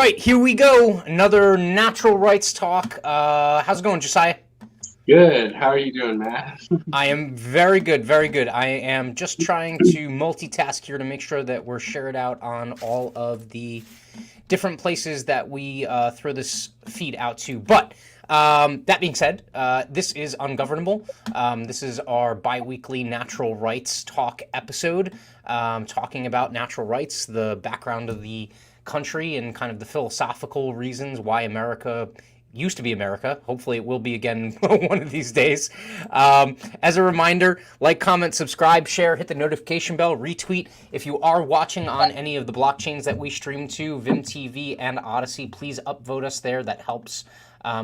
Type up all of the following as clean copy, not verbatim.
right, here we go. Another natural rights talk. How's it going, Josiah? Good. How are you doing, Matt? I am very good, very good. I am just trying to multitask here to make sure that we're shared out on all of the different places that we throw this feed out to. But that being said, this is Ungovernable. This is our bi-weekly natural rights talk episode, talking about natural rights, the background of the country, and kind of the philosophical reasons why America used to be America. Hopefully it will be again one of these days. As a reminder, like, comment, subscribe, share, hit the notification bell, retweet. If you are watching on any of the blockchains that we stream to, Vim TV and Odyssey, please upvote us there. That helps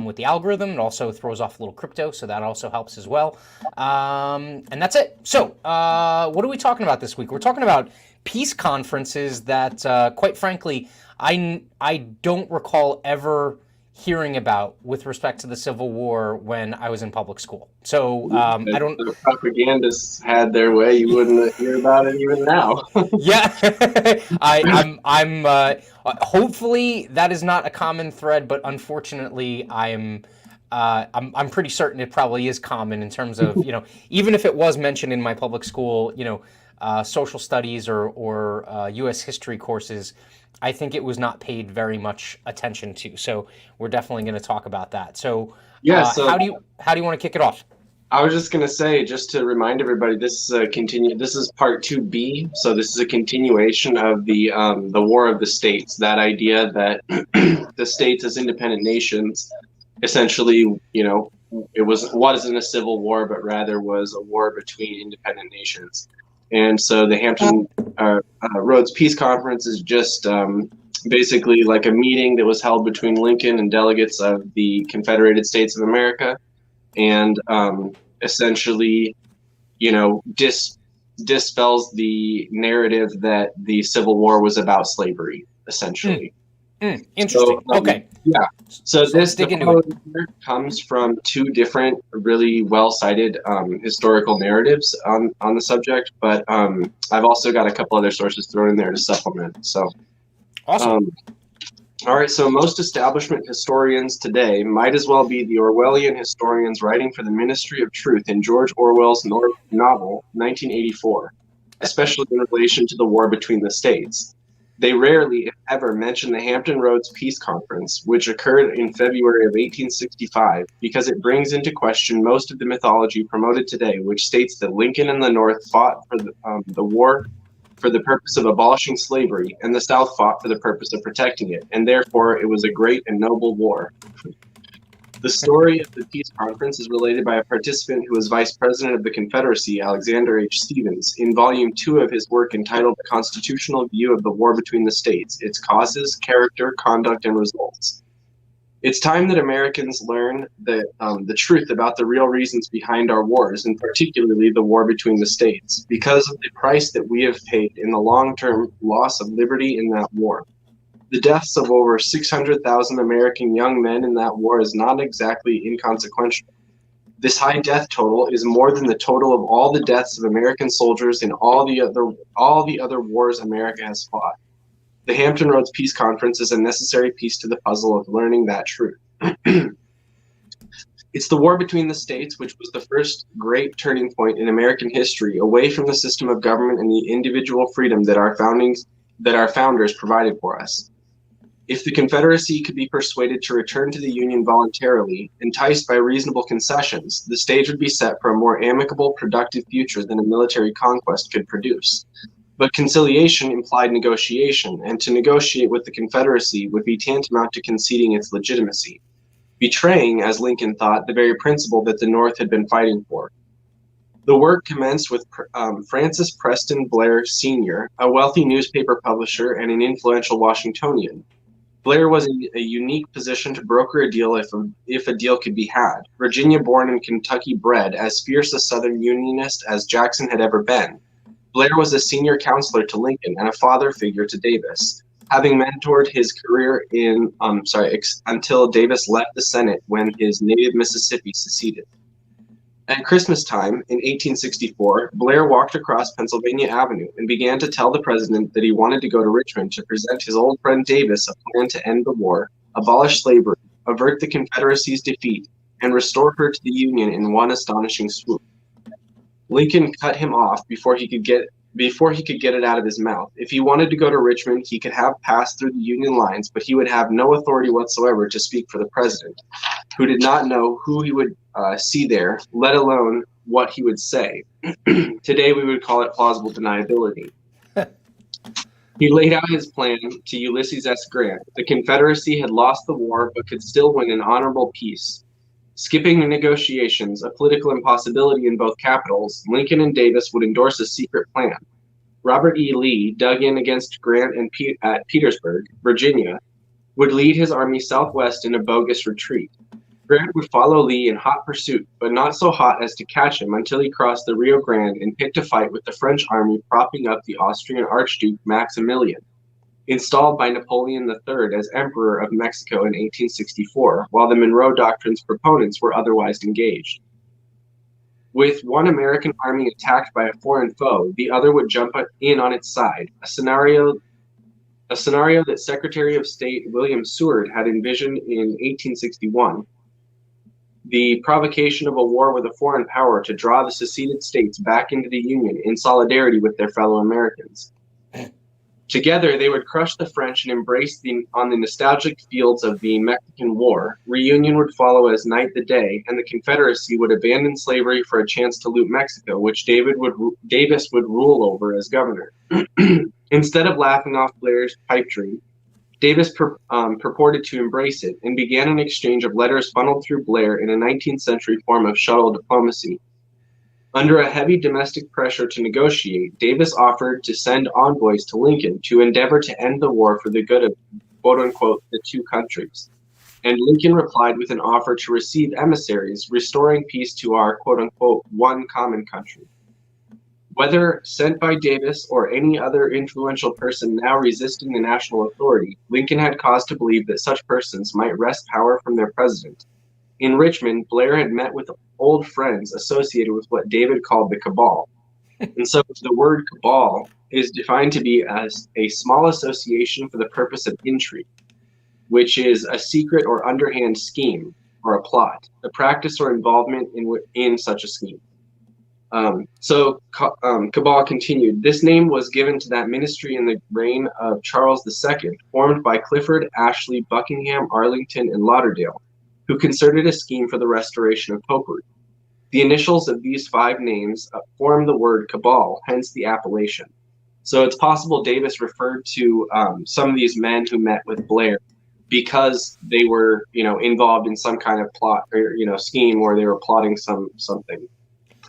with the algorithm. It also throws off a little crypto, so that also helps as well. And that's it. So what are we talking about this week? We're talking about peace conferences that, quite frankly, I don't recall ever hearing about with respect to the Civil War when I was in public school. So I don't. The propagandists had their way. You wouldn't hear about it even now. Yeah, I'm. Hopefully that is not a common thread, but unfortunately, I'm pretty certain it probably is common in terms of, even if it was mentioned in my public school, social studies or U.S. history courses, I think it was not paid very much attention to. So we're definitely going to talk about that. So Yeah. how do you want to kick it off? I was just going to say, just to remind everybody, this is part 2B. So this is a continuation of the War of the States. That idea that the states as independent nations, essentially, it wasn't a civil war, but rather was a war between independent nations. And so the Hampton Roads Peace Conference is just basically like a meeting that was held between Lincoln and delegates of the Confederated States of America, and essentially, dispels the narrative that the Civil War was about slavery, essentially. Interesting. So, okay. Yeah. So this comes from two different, really well-cited historical narratives on the subject, but I've also got a couple other sources thrown in there to supplement. So, awesome. All right. So most establishment historians today might as well be the Orwellian historians writing for the Ministry of Truth in George Orwell's novel 1984, especially in relation to the war between the states. They rarely, if ever, mention the Hampton Roads Peace Conference, which occurred in February of 1865, because it brings into question most of the mythology promoted today, which states that Lincoln and the North fought for the war for the purpose of abolishing slavery, and the South fought for the purpose of protecting it, and therefore it was a great and noble war. The story of the peace conference is related by a participant who was vice president of the Confederacy, Alexander H. Stevens, in volume 2 of his work entitled The Constitutional View of the War Between the States, Its Causes, Character, Conduct, and Results. It's time that Americans learn the truth about the real reasons behind our wars, and particularly the war between the states, because of the price that we have paid in the long-term loss of liberty in that war. The deaths of over 600,000 American young men in that war is not exactly inconsequential. This high death total is more than the total of all the deaths of American soldiers in all the other wars America has fought. The Hampton Roads Peace Conference is a necessary piece to the puzzle of learning that truth. It's the war between the states which was the first great turning point in American history, away from the system of government and the individual freedom that our founders provided for us. If the Confederacy could be persuaded to return to the Union voluntarily, enticed by reasonable concessions, the stage would be set for a more amicable, productive future than a military conquest could produce. But conciliation implied negotiation, and to negotiate with the Confederacy would be tantamount to conceding its legitimacy, betraying, as Lincoln thought, the very principle that the North had been fighting for. The work commenced with Francis Preston Blair Sr., a wealthy newspaper publisher and an influential Washingtonian. Blair was in a unique position to broker a deal if a deal could be had. Virginia-born and Kentucky-bred, as fierce a Southern Unionist as Jackson had ever been, Blair was a senior counselor to Lincoln and a father figure to Davis, having mentored his career until Davis left the Senate when his native Mississippi seceded. At Christmas time in 1864, Blair walked across Pennsylvania Avenue and began to tell the president that he wanted to go to Richmond to present his old friend Davis a plan to end the war, abolish slavery, avert the Confederacy's defeat, and restore her to the Union in one astonishing swoop. Lincoln cut him off before he could get it out of his mouth. If he wanted to go to Richmond, he could have passed through the Union lines, but he would have no authority whatsoever to speak for the president, who did not know who he would see there, let alone what he would say. Today we would call it plausible deniability. He laid out his plan to Ulysses S. Grant. The Confederacy had lost the war but could still win an honorable peace. Skipping the negotiations, a political impossibility in both capitals, Lincoln and Davis would endorse a secret plan. Robert E. Lee, dug in against Grant at Petersburg, Virginia, would lead his army southwest in a bogus retreat. Grant would follow Lee in hot pursuit, but not so hot as to catch him until he crossed the Rio Grande and picked a fight with the French army propping up the Austrian Archduke Maximilian, installed by Napoleon III as Emperor of Mexico in 1864, while the Monroe Doctrine's proponents were otherwise engaged. With one American army attacked by a foreign foe, the other would jump in on its side, a scenario that Secretary of State William Seward had envisioned in 1861. The provocation of a war with a foreign power to draw the seceded states back into the Union in solidarity with their fellow Americans. Together, they would crush the French and embrace on the nostalgic fields of the Mexican War. Reunion would follow as night the day, and the Confederacy would abandon slavery for a chance to loot Mexico, which Davis would rule over as governor. Instead of laughing off Blair's pipe dream, Davis purported to embrace it and began an exchange of letters funneled through Blair in a 19th century form of shuttle diplomacy. Under a heavy domestic pressure to negotiate, Davis offered to send envoys to Lincoln to endeavor to end the war for the good of, quote-unquote, the two countries. And Lincoln replied with an offer to receive emissaries, restoring peace to our, quote-unquote, one common country. Whether sent by Davis or any other influential person now resisting the national authority, Lincoln had cause to believe that such persons might wrest power from their president. In Richmond, Blair had met with old friends associated with what David called the cabal. And so the word cabal is defined to be as a small association for the purpose of intrigue, which is a secret or underhand scheme or a plot, a practice or involvement in such a scheme. Cabal continued. This name was given to that ministry in the reign of Charles II, formed by Clifford, Ashley, Buckingham, Arlington, and Lauderdale, who concerted a scheme for the restoration of popery. The initials of these five names form the word cabal, hence the appellation. So it's possible Davis referred to some of these men who met with Blair because they were, involved in some kind of plot or, scheme where they were plotting something.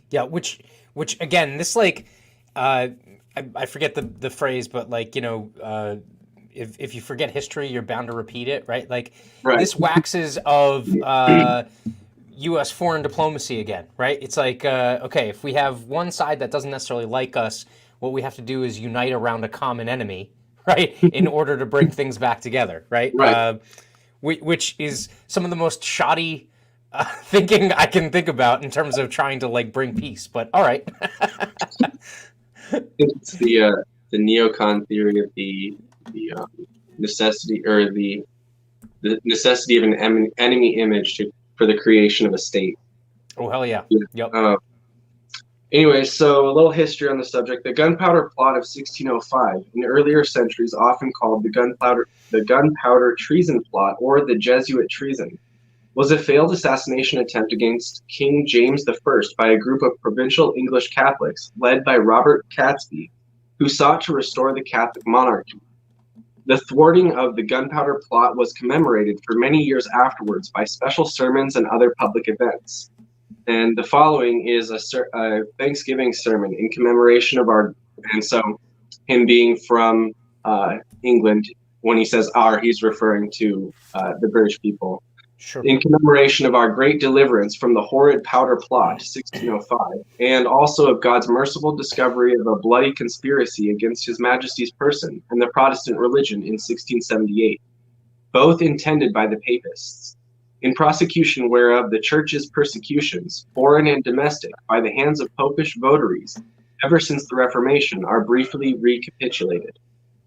Yeah, which again, this I forget the phrase, but if you forget history, you're bound to repeat it, right? Right. This waxes of U.S. foreign diplomacy again, right? It's okay, if we have one side that doesn't necessarily like us, what we have to do is unite around a common enemy, right, in order to bring things back together, right? Which is some of the most shoddy thinking I can think about in terms of trying to bring peace. But all right. I think it's the neocon theory of the necessity or the necessity of an enemy image for the creation of a state. Oh, hell yeah. Yep. Anyway, so a little history on the subject. The Gunpowder Plot of 1605, in earlier centuries often called the Gunpowder Treason Plot or the Jesuit Treason, was a failed assassination attempt against King James I by a group of provincial English Catholics led by Robert Catesby, who sought to restore the Catholic monarchy. The thwarting of the Gunpowder Plot was commemorated for many years afterwards by special sermons and other public events. And the following is a Thanksgiving sermon in commemoration of him being from England. When he says "our," he's referring to the British people. Sure. In commemoration of our great deliverance from the horrid Powder Plot, 1605, and also of God's merciful discovery of a bloody conspiracy against His Majesty's person and the Protestant religion in 1678, both intended by the Papists. in prosecution whereof the church's persecutions, foreign and domestic, by the hands of popish votaries, ever since the Reformation, are briefly recapitulated.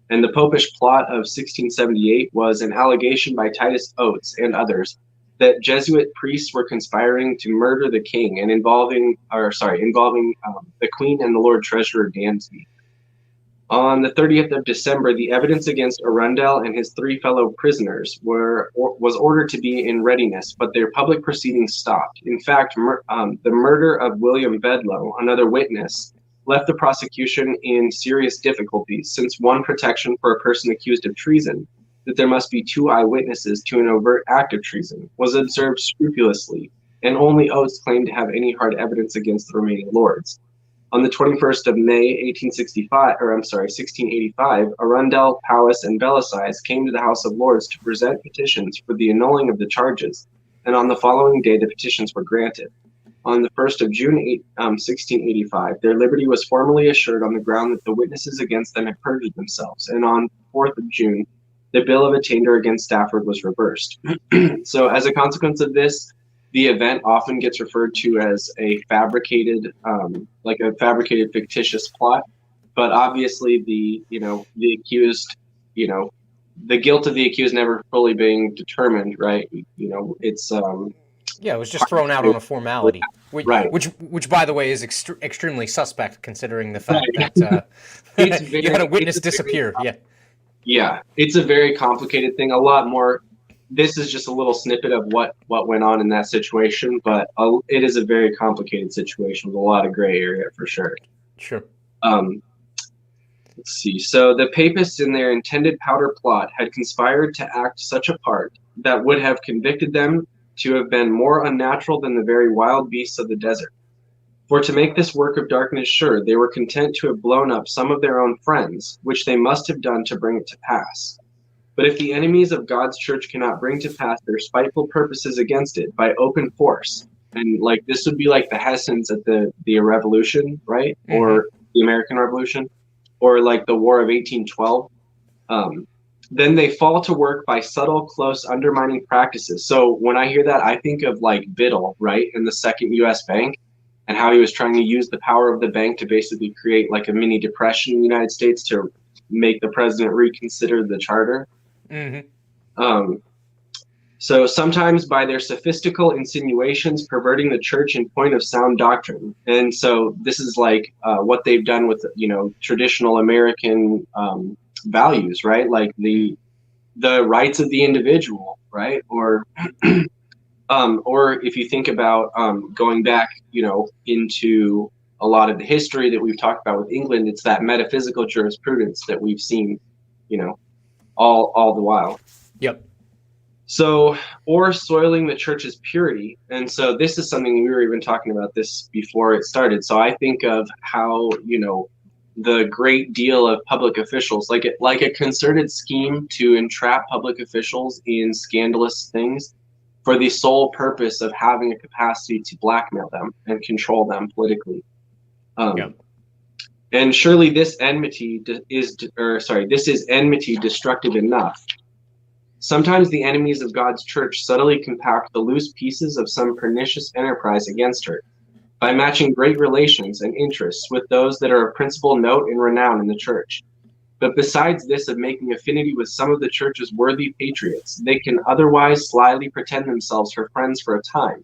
And the popish plot of 1678 was an allegation by Titus Oates and others that Jesuit priests were conspiring to murder the king and involving the queen and the Lord Treasurer Dansby. On the 30th of December, the evidence against Arundel and his 3 fellow prisoners was ordered to be in readiness, but their public proceedings stopped. In fact, the murder of William Bedloe, another witness, left the prosecution in serious difficulties, since one protection for a person accused of treason, that there must be 2 eyewitnesses to an overt act of treason, was observed scrupulously, and only Oates claimed to have any hard evidence against the remaining lords. On the 21st of May, 1685, Arundel, Powis, and Bellasyse came to the House of Lords to present petitions for the annulling of the charges, and on the following day the petitions were granted. On the 1st of June, 1685, their liberty was formally assured on the ground that the witnesses against them had perjured themselves, and on 4th of June, the bill of attainder against Stafford was reversed. So as a consequence of this, the event often gets referred to as a fabricated, fictitious plot, but obviously the accused, the guilt of the accused never fully being determined, right? It's it was just thrown out on a formality, right. Which by the way, is extremely suspect considering the fact that you had a witness disappear. Yeah, it's a very complicated thing. A lot more. This is just a little snippet of what went on in that situation, but it is a very complicated situation with a lot of gray area for sure. Sure. Let's see. So the papists in their intended powder plot had conspired to act such a part that would have convicted them to have been more unnatural than the very wild beasts of the desert. For to make this work of darkness sure, they were content to have blown up some of their own friends, which they must have done to bring it to pass. But if the enemies of God's church cannot bring to pass their spiteful purposes against it by open force, and this would be like the Hessians at the Revolution, right? Mm-hmm. Or the American Revolution, or like the War of 1812, then they fall to work by subtle, close, undermining practices. So when I hear that, I think of like Biddle, right, in the Second U.S. Bank, and how he was trying to use the power of the bank to basically create like a mini depression in the United States to make the president reconsider the charter. Mm-hmm. So sometimes by their sophistical insinuations perverting the church in point of sound doctrine. And so this is like what they've done with traditional American values, right? Like the rights of the individual, right? Or if you think about going back, into a lot of the history that we've talked about with England, it's that metaphysical jurisprudence that we've seen, all the while. Yep. So, or soiling the church's purity. And so this is something we were even talking about this before it started. So I think of how, the great deal of public officials, like a concerted scheme to entrap public officials in scandalous things for the sole purpose of having a capacity to blackmail them and control them politically. Yep. And surely this enmity is enmity destructive enough. Sometimes the enemies of God's church subtly compact the loose pieces of some pernicious enterprise against her, by matching great relations and interests with those that are of principal note and renown in the church. But besides this of making affinity with some of the church's worthy patriots, they can otherwise slyly pretend themselves her friends for a time,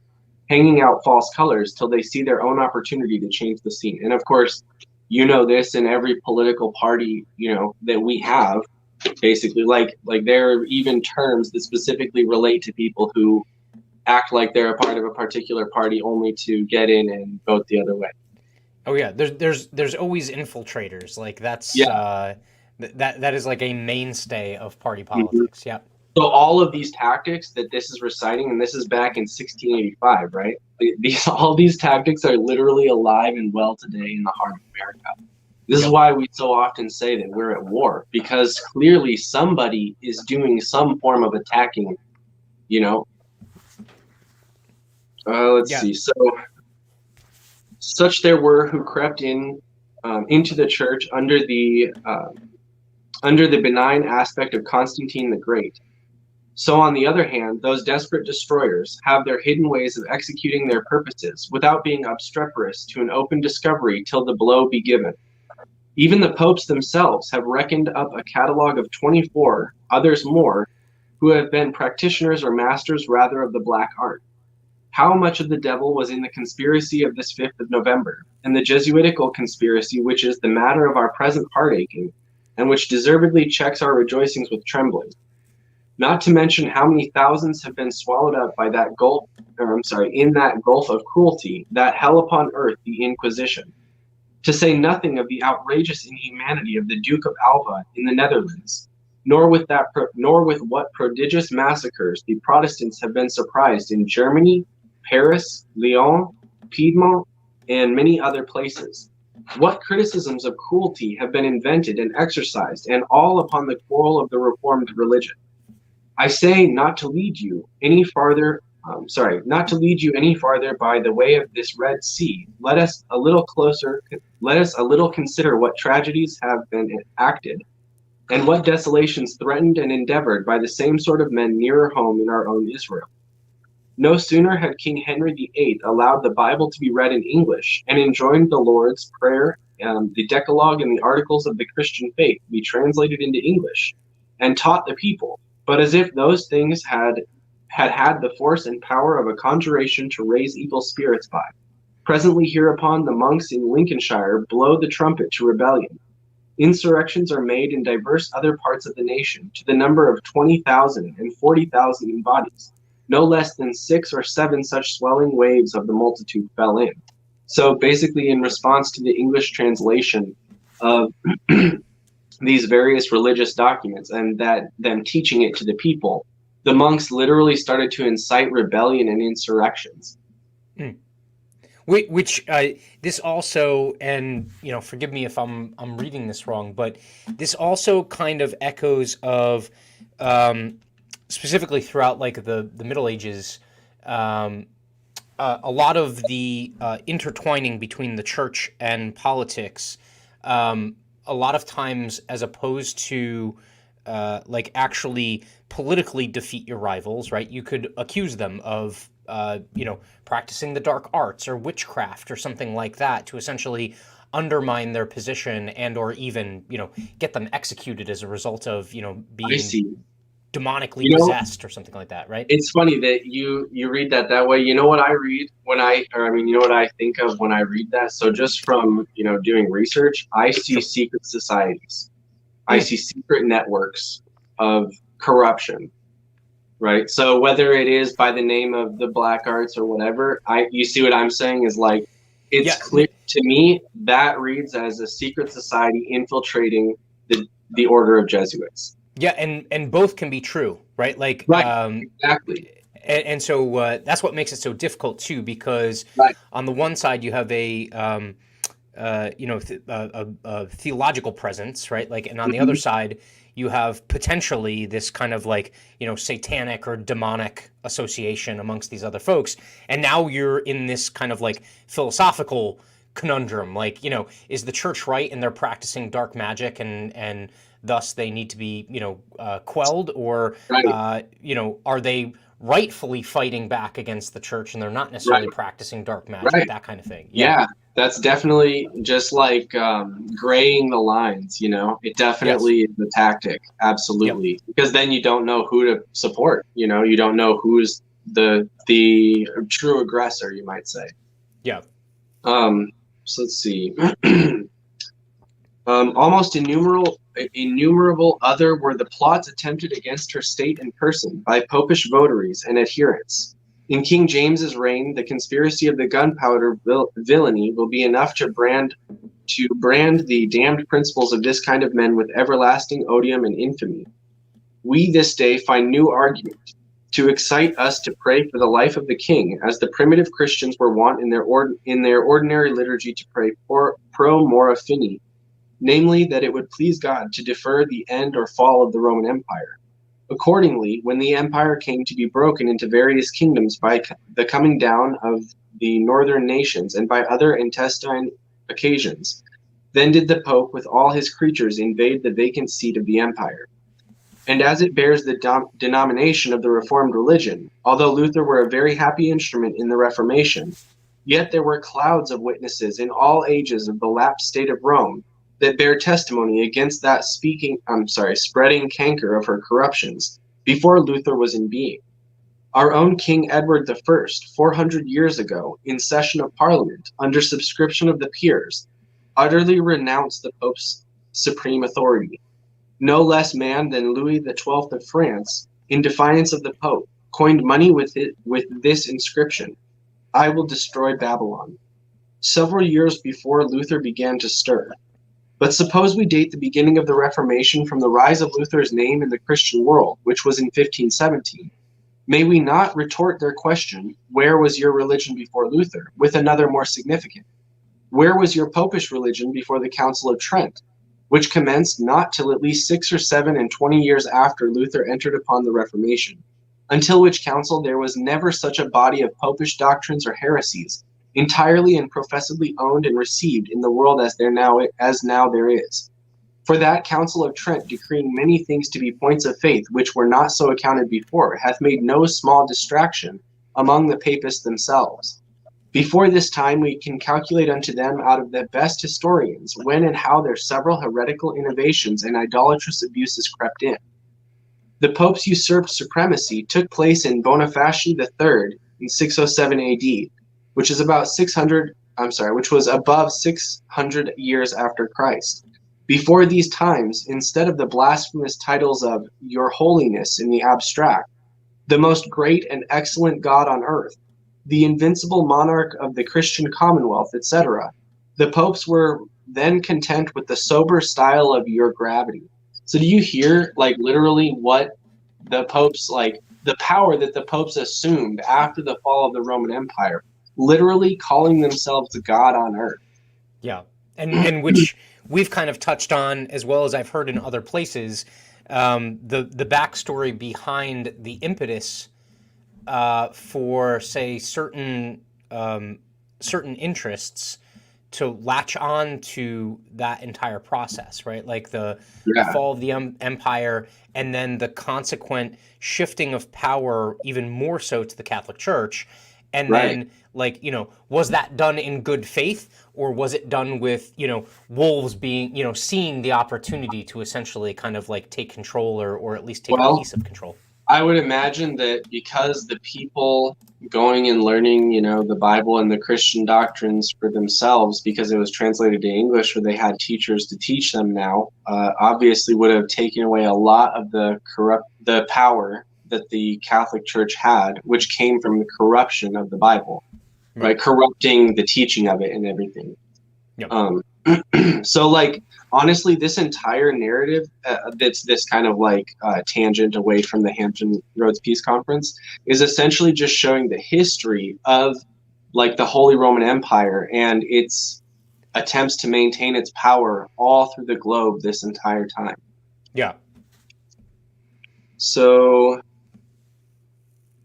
hanging out false colors till they see their own opportunity to change the scene. And of course, this in every political party, that we have, basically, like there are even terms that specifically relate to people who act like they're a part of a particular party only to get in and vote the other way. Oh yeah, there's always infiltrators. Like that's that is like a mainstay of party politics. Mm-hmm. Yeah. So all of these tactics that this is reciting, and this is back in 1685, right? All these tactics are literally alive and well today in the heart of America. This is why we so often say that we're at war, because clearly somebody is doing some form of attacking, Let's see. So, such there were who crept in into the church under the benign aspect of Constantine the Great, So on the other hand, those desperate destroyers have their hidden ways of executing their purposes without being obstreperous to an open discovery till the blow be given. Even the popes themselves have reckoned up a catalogue of 24, others more, who have been practitioners or masters rather of the black art. How much of the devil was in the conspiracy of this 5th of November, and the Jesuitical conspiracy which is the matter of our present heart-aching, and which deservedly checks our rejoicings with trembling? Not to mention how many thousands have been swallowed up by that gulf, in that gulf of cruelty, that hell upon earth, the Inquisition. To say nothing of the outrageous inhumanity of the Duke of Alva in the Netherlands, nor with what prodigious massacres the Protestants have been surprised in Germany, Paris, Lyon, Piedmont, and many other places. What criticisms of cruelty have been invented and exercised, and all upon the quarrel of the Reformed religion. I say not to lead you any farther by the way of this Red Sea. Let us a little consider what tragedies have been acted, and what desolations threatened and endeavored by the same sort of men nearer home in our own Israel. No sooner had King Henry VIII allowed the Bible to be read in English, and enjoined the Lord's Prayer, the Decalogue, and the Articles of the Christian faith be translated into English, and taught the people, but as if those things had the force and power of a conjuration to raise evil spirits by. Presently hereupon the monks in Lincolnshire blow the trumpet to rebellion. Insurrections are made in divers other parts of the nation, to the number of 20,000 and 40,000 in bodies. No less than 6 or 7 such swelling waves of the multitude fell in. So basically, in response to the English translation of these various religious documents and that them teaching it to the people, the monks literally started to incite rebellion and insurrections. Which this also, and forgive me if I'm reading this wrong, but this also kind of echoes of specifically throughout like the Middle Ages, a lot of the intertwining between the church and politics. A lot of times, as opposed to like actually politically defeat your rivals, right? You could accuse them of practicing the dark arts or witchcraft or something like that to essentially undermine their position and or even get them executed as a result of being demonically possessed or something like that, right? It's funny that you read that way. You know what I read you know what I think of when I read that? So just from doing research, I see secret societies. I see secret networks of corruption, right? So whether it is by the name of the black arts or whatever, you see what I'm saying is like, it's clear to me that reads as a secret society infiltrating the order of Jesuits. Yeah, and both can be true, right? Like, exactly. And so that's what makes it so difficult too, because on the one side you have a theological presence, right? Like, and on the other side you have potentially this kind of like satanic or demonic association amongst these other folks, and now you're in this kind of like philosophical conundrum. Like, is the church right and they're practicing dark magic and thus they need to be quelled, or are they rightfully fighting back against the church and they're not necessarily practicing dark magic, that kind of thing? Yeah, that's definitely just like graying the lines. It definitely is a tactic, absolutely, because then you don't know who to support. You don't know who's the true aggressor, you might say. So let's see. Almost innumerable other were the plots attempted against her state and person by popish votaries and adherents. In King James's reign, the conspiracy of the gunpowder villainy will be enough to brand the damned principles of this kind of men with everlasting odium and infamy. We this day find new argument to excite us to pray for the life of the king, as the primitive Christians were wont in their ordinary liturgy to pray pro mora fini, namely that it would please God to defer the end or fall of the Roman Empire. Accordingly, when the empire came to be broken into various kingdoms by the coming down of the northern nations and by other intestine occasions, then did the Pope with all his creatures invade the vacant seat of the empire. and as it bears the denomination of the Reformed religion, although Luther were a very happy instrument in the Reformation, yet there were clouds of witnesses in all ages of the lapsed state of Rome that bear testimony against that spreading canker of her corruptions before Luther was in being. Our own King Edward I, 400 years ago, in session of Parliament, under subscription of the peers, utterly renounced the Pope's supreme authority. No less man than Louis XII of France, in defiance of the Pope, coined money with this inscription: "I will destroy Babylon," several years before Luther began to stir. But suppose we date the beginning of the Reformation from the rise of Luther's name in the Christian world, which was in 1517. May we not retort their question, "Where was your religion before Luther?" with another more significant: "Where was your popish religion before the Council of Trent, which commenced not till at least 6 or 7 and 20 years after Luther entered upon the Reformation, until which council there was never such a body of popish doctrines or heresies, entirely and professedly owned and received in the world as now there is. For that Council of Trent, decreeing many things to be points of faith which were not so accounted before, hath made no small distraction among the papists themselves. Before this time we can calculate unto them out of the best historians when and how their several heretical innovations and idolatrous abuses crept in. The Pope's usurped supremacy took place in Boniface III in 607 AD, which was above 600 years after Christ. Before these times, instead of the blasphemous titles of Your Holiness in the abstract, the most great and excellent God on earth, the invincible monarch of the Christian Commonwealth, etc., the popes were then content with the sober style of Your Gravity. So do you hear, like, literally what the popes, like, the power that the popes assumed after the fall of the Roman Empire, literally calling themselves God on earth? Yeah, and which we've kind of touched on, as well as I've heard in other places, the backstory behind the impetus for, say, certain interests to latch on to that entire process, right? Like the fall of the empire, and then the consequent shifting of power, even more so to the Catholic Church. And then, like, was that done in good faith, or was it done with, wolves being, seeing the opportunity to essentially kind of like take control, or at least take a piece of control? I would imagine that because the people going and learning, the Bible and the Christian doctrines for themselves, because it was translated to English, or they had teachers to teach them now, obviously would have taken away a lot of the power that the Catholic Church had, which came from the corruption of the Bible, right? Corrupting the teaching of it and everything. Yep. So, like, honestly, this entire narrative that's this kind of like tangent away from the Hampton Roads Peace Conference is essentially just showing the history of, like, the Holy Roman Empire and its attempts to maintain its power all through the globe this entire time. Yeah. So,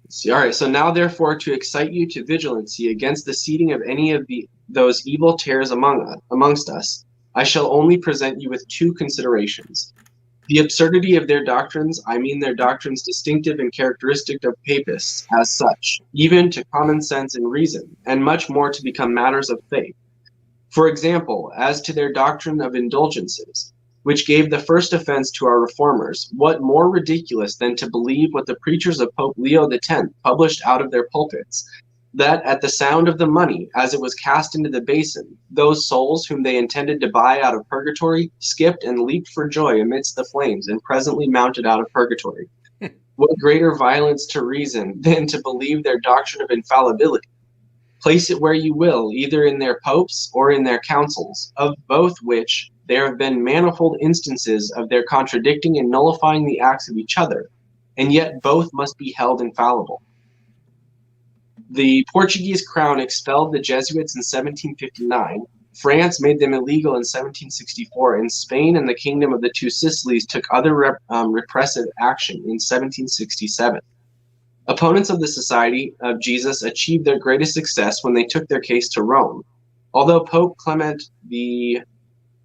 let's see. All right. So now, therefore, to excite you to vigilancy against the seeding of any of those evil tares amongst us, I shall only present you with 2 considerations. The absurdity of their doctrines, I mean their doctrines distinctive and characteristic of papists as such, even to common sense and reason, and much more to become matters of faith. For example, as to their doctrine of indulgences, which gave the first offense to our reformers, what more ridiculous than to believe what the preachers of Pope Leo X published out of their pulpits, that at the sound of the money, as it was cast into the basin, those souls whom they intended to buy out of purgatory skipped and leaped for joy amidst the flames, and presently mounted out of purgatory. What greater violence to reason than to believe their doctrine of infallibility? Place it where you will, either in their popes or in their councils, of both which there have been manifold instances of their contradicting and nullifying the acts of each other, and yet both must be held infallible. The Portuguese crown expelled the Jesuits in 1759. France made them illegal in 1764, and Spain and the Kingdom of the Two Sicilies took other repressive action in 1767. Opponents of the Society of Jesus achieved their greatest success when they took their case to Rome. Although Pope Clement the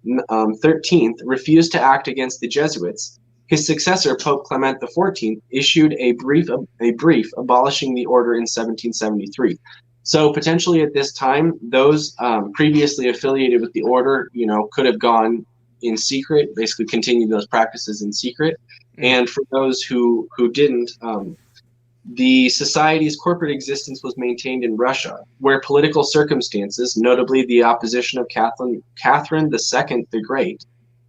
13th refused to act against the Jesuits, His successor, Pope Clement XIV, issued a brief abolishing the order in 1773. So potentially at this time, those previously affiliated with the order, could have gone in secret, basically continued those practices in secret. And for those who didn't, the society's corporate existence was maintained in Russia, where political circumstances, notably the opposition of Catherine II the Great,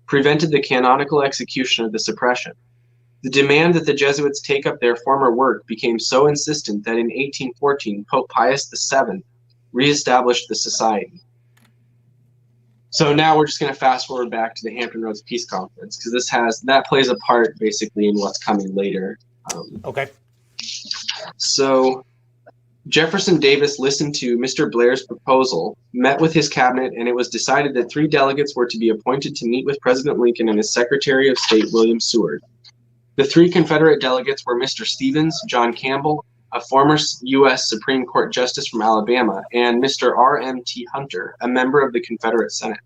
prevented the canonical execution of the suppression. The demand that the Jesuits take up their former work became so insistent that in 1814, Pope Pius VII reestablished the society. So now we're just going to fast forward back to the Hampton Roads Peace Conference, because that plays a part basically in what's coming later. Okay. So Jefferson Davis listened to Mr. Blair's proposal, met with his cabinet, and it was decided that 3 delegates were to be appointed to meet with President Lincoln and his Secretary of State, William Seward. The 3 Confederate delegates were Mr. Stevens, John Campbell, a former U.S. Supreme Court Justice from Alabama, and Mr. R.M.T. Hunter, a member of the Confederate Senate.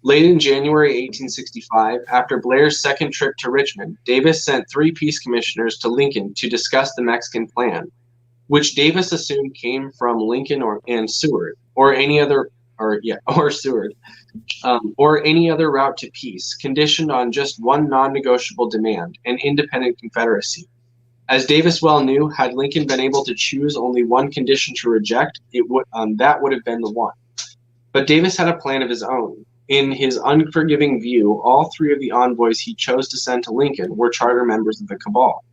Late in January 1865, after Blair's second trip to Richmond, Davis sent 3 peace commissioners to Lincoln to discuss the Mexican plan, which Davis assumed came from Lincoln and Seward, or any other route to peace, conditioned on just one non-negotiable demand: an independent Confederacy. As Davis well knew, had Lincoln been able to choose only one condition to reject, that would have been the one. But Davis had a plan of his own. In his unforgiving view, all 3 of the envoys he chose to send to Lincoln were charter members of the cabal.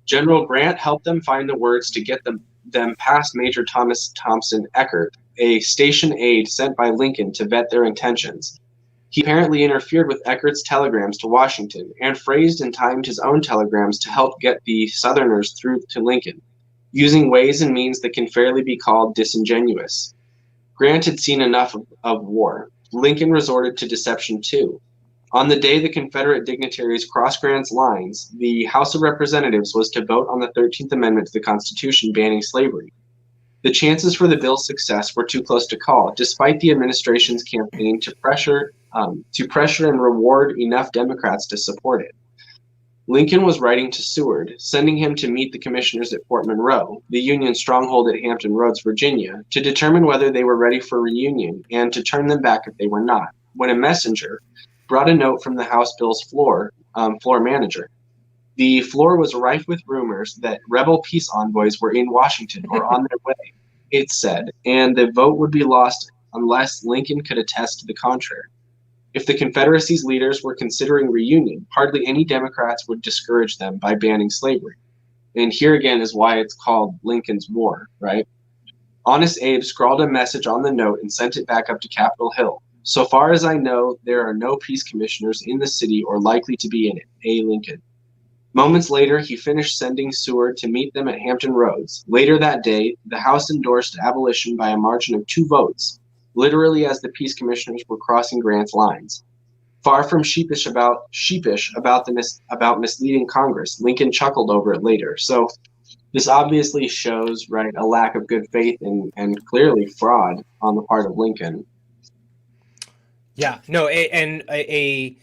General Grant helped them find the words to get them past Major Thomas Thompson Eckert, a station aide sent by Lincoln to vet their intentions. He apparently interfered with Eckert's telegrams to Washington and phrased and timed his own telegrams to help get the Southerners through to Lincoln, using ways and means that can fairly be called disingenuous. Grant had seen enough of war. Lincoln resorted to deception too. On the day the Confederate dignitaries crossed Grant's lines, the House of Representatives was to vote on the 13th Amendment to the Constitution banning slavery. The chances for the bill's success were too close to call, despite the administration's campaign to pressure and reward enough Democrats to support it. Lincoln was writing to Seward, sending him to meet the commissioners at Fort Monroe, the Union stronghold at Hampton Roads, Virginia, to determine whether they were ready for reunion and to turn them back if they were not, when a messenger brought a note from the House Bill's floor manager. The floor was rife with rumors that rebel peace envoys were in Washington or on their way, it said, and the vote would be lost unless Lincoln could attest to the contrary. If the Confederacy's leaders were considering reunion, hardly any Democrats would discourage them by banning slavery. And here again is why it's called Lincoln's War, right? Honest Abe scrawled a message on the note and sent it back up to Capitol Hill. So far as I know, there are no peace commissioners in the city or likely to be in it. A. Lincoln. Moments later, he finished sending Seward to meet them at Hampton Roads. Later that day, the House endorsed abolition by a margin of 2 votes, literally as the peace commissioners were crossing Grant's lines. Far from sheepish about misleading Congress, Lincoln chuckled over it later. So this obviously shows, right, a lack of good faith and clearly fraud on the part of Lincoln. Yeah, no, a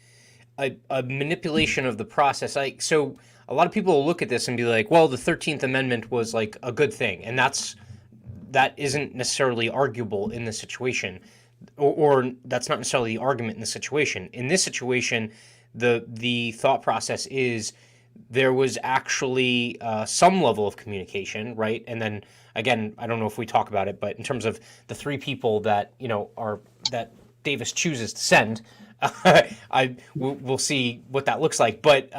manipulation of the process. So a lot of people will look at this and be like, well, the 13th Amendment was like a good thing, and that isn't necessarily arguable in this situation, or that's not necessarily the argument in this situation. In this situation, the thought process is there was actually some level of communication, right? And then again, I don't know if we talk about it, but in terms of the 3 people that that Davis chooses to send, we'll see what that looks like. But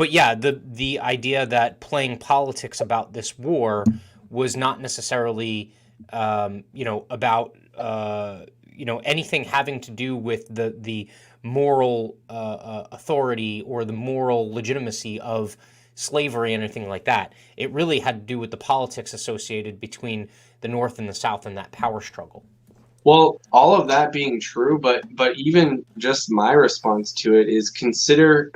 yeah, the idea that playing politics about this war was not necessarily, about, anything having to do with the moral authority or the moral legitimacy of slavery and anything like that. It really had to do with the politics associated between the North and the South and that power struggle. Well, all of that being true, but even just my response to it is consider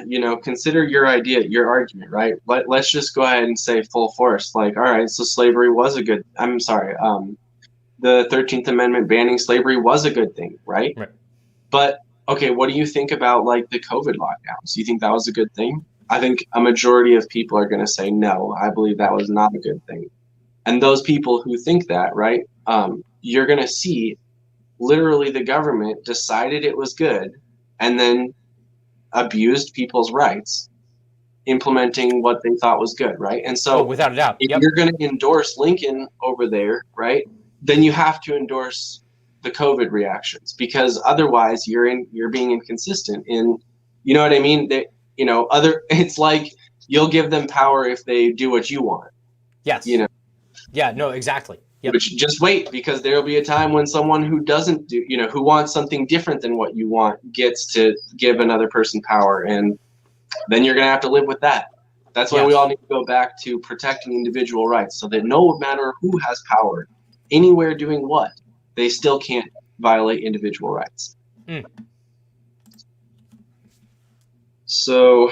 your idea, your argument, right? Let's just go ahead and say full force, like, all right, so slavery was the 13th Amendment banning slavery was a good thing, right? Right. But okay, what do you think about like the COVID lockdowns? Do you think that was a good thing? I think a majority of people are going to say no. I believe that was not a good thing. And those people who think that, right, you're going to see literally the government decided it was good and then abused people's rights, implementing what they thought was good, right? And Oh, so without a doubt. if Yep. you're going to endorse Lincoln over there, right, then you have to endorse the COVID reactions, because otherwise you're being inconsistent in, you know what I mean? That, you know, it's like you'll give them power if they do what you want, you Yes. know. Yeah. No. Exactly. Yep. Which, just wait, because there'll be a time when someone who doesn't do, you know, who wants something different than what you want gets to give another person power, and then you're going to have to live with that. That's why we all Yes. need to go back to protecting individual rights, so that no matter who has power, anywhere doing what, they still can't violate individual rights. Mm. So,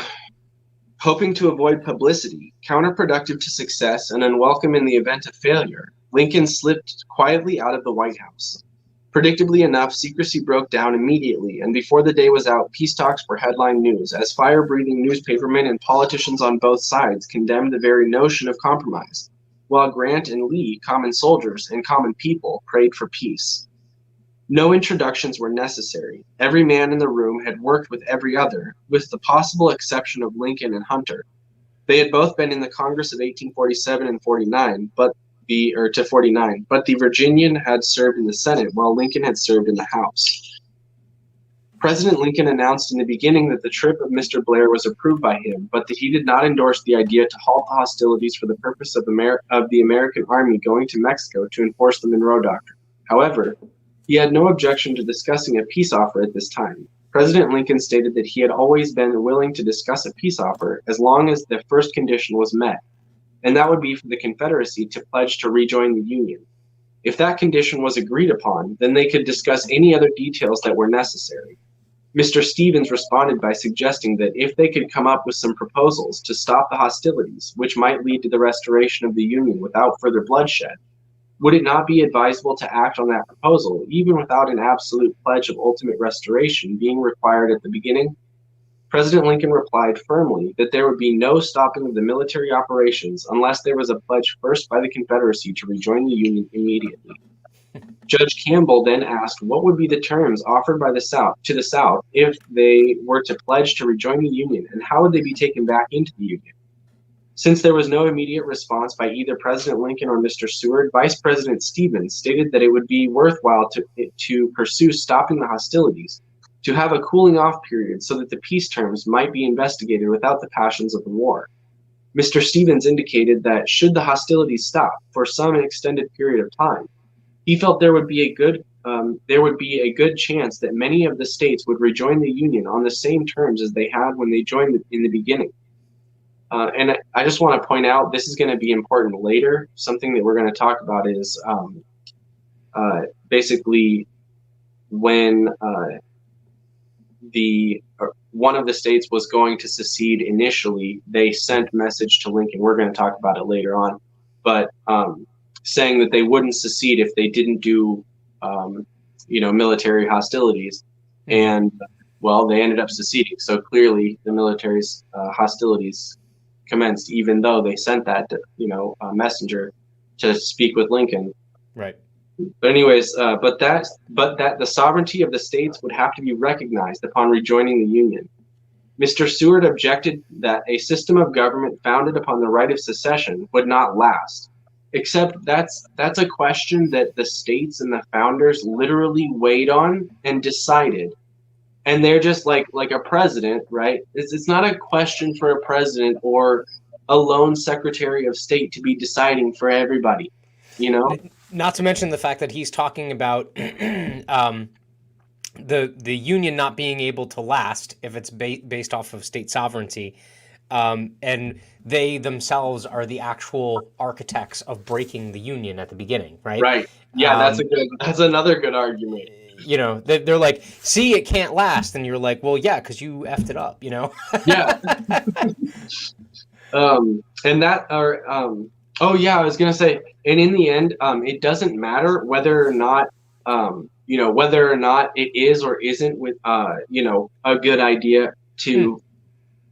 hoping to avoid publicity, counterproductive to success, and unwelcome in the event of failure, Lincoln slipped quietly out of the White House. Predictably enough, secrecy broke down immediately, and before the day was out, peace talks were headline news, as fire-breathing newspapermen and politicians on both sides condemned the very notion of compromise, while Grant and Lee, common soldiers and common people, prayed for peace. No introductions were necessary. Every man in the room had worked with every other, with the possible exception of Lincoln and Hunter. They had both been in the Congress of 1847 and 49, but the Virginian had served in the Senate while Lincoln had served in the House. President Lincoln announced in the beginning that the trip of Mr. Blair was approved by him, but that he did not endorse the idea to halt the hostilities for the purpose of the American Army going to Mexico to enforce the Monroe Doctrine. However, he had no objection to discussing a peace offer at this time. President Lincoln stated that he had always been willing to discuss a peace offer as long as the first condition was met, and that would be for the Confederacy to pledge to rejoin the Union. If that condition was agreed upon, then they could discuss any other details that were necessary. Mr. Stevens responded by suggesting that if they could come up with some proposals to stop the hostilities, which might lead to the restoration of the Union without further bloodshed, would it not be advisable to act on that proposal, even without an absolute pledge of ultimate restoration being required at the beginning? President Lincoln replied firmly that there would be no stopping of the military operations unless there was a pledge first by the Confederacy to rejoin the Union immediately. Judge Campbell then asked what would be the terms offered by the South if they were to pledge to rejoin the Union, and how would they be taken back into the Union? Since there was no immediate response by either President Lincoln or Mr. Seward, Vice President Stevens stated that it would be worthwhile to pursue stopping the hostilities, to have a cooling off period so that the peace terms might be investigated without the passions of the war. Mr. Stevens indicated that should the hostilities stop for some extended period of time, he felt there would be a good chance that many of the states would rejoin the Union on the same terms as they had when they joined in the beginning. And I just want to point out, this is going to be important later. Something that we're going to talk about is basically when one of the states was going to secede initially, they sent a message to Lincoln. We're going to talk about it later on, but saying that they wouldn't secede if they didn't do, military hostilities, and well, they ended up seceding. So clearly, the military's hostilities commenced, even though they sent that, messenger to speak with Lincoln. Right. But anyways, but that the sovereignty of the states would have to be recognized upon rejoining the Union. Mr. Seward objected that a system of government founded upon the right of secession would not last. Except that's a question that the states and the founders literally weighed on and decided. And they're just like a president, right? It's not a question for a president or a lone secretary of state to be deciding for everybody, Not to mention the fact that he's talking about the Union not being able to last if it's based off of state sovereignty, and they themselves are the actual architects of breaking the Union at the beginning, right? Right. Yeah, that's another good argument. They're like, see, it can't last, and you're like, well, yeah, because you effed it up, Yeah. I was gonna say, and in the end, it doesn't matter whether or not whether or not it is or isn't with a good idea to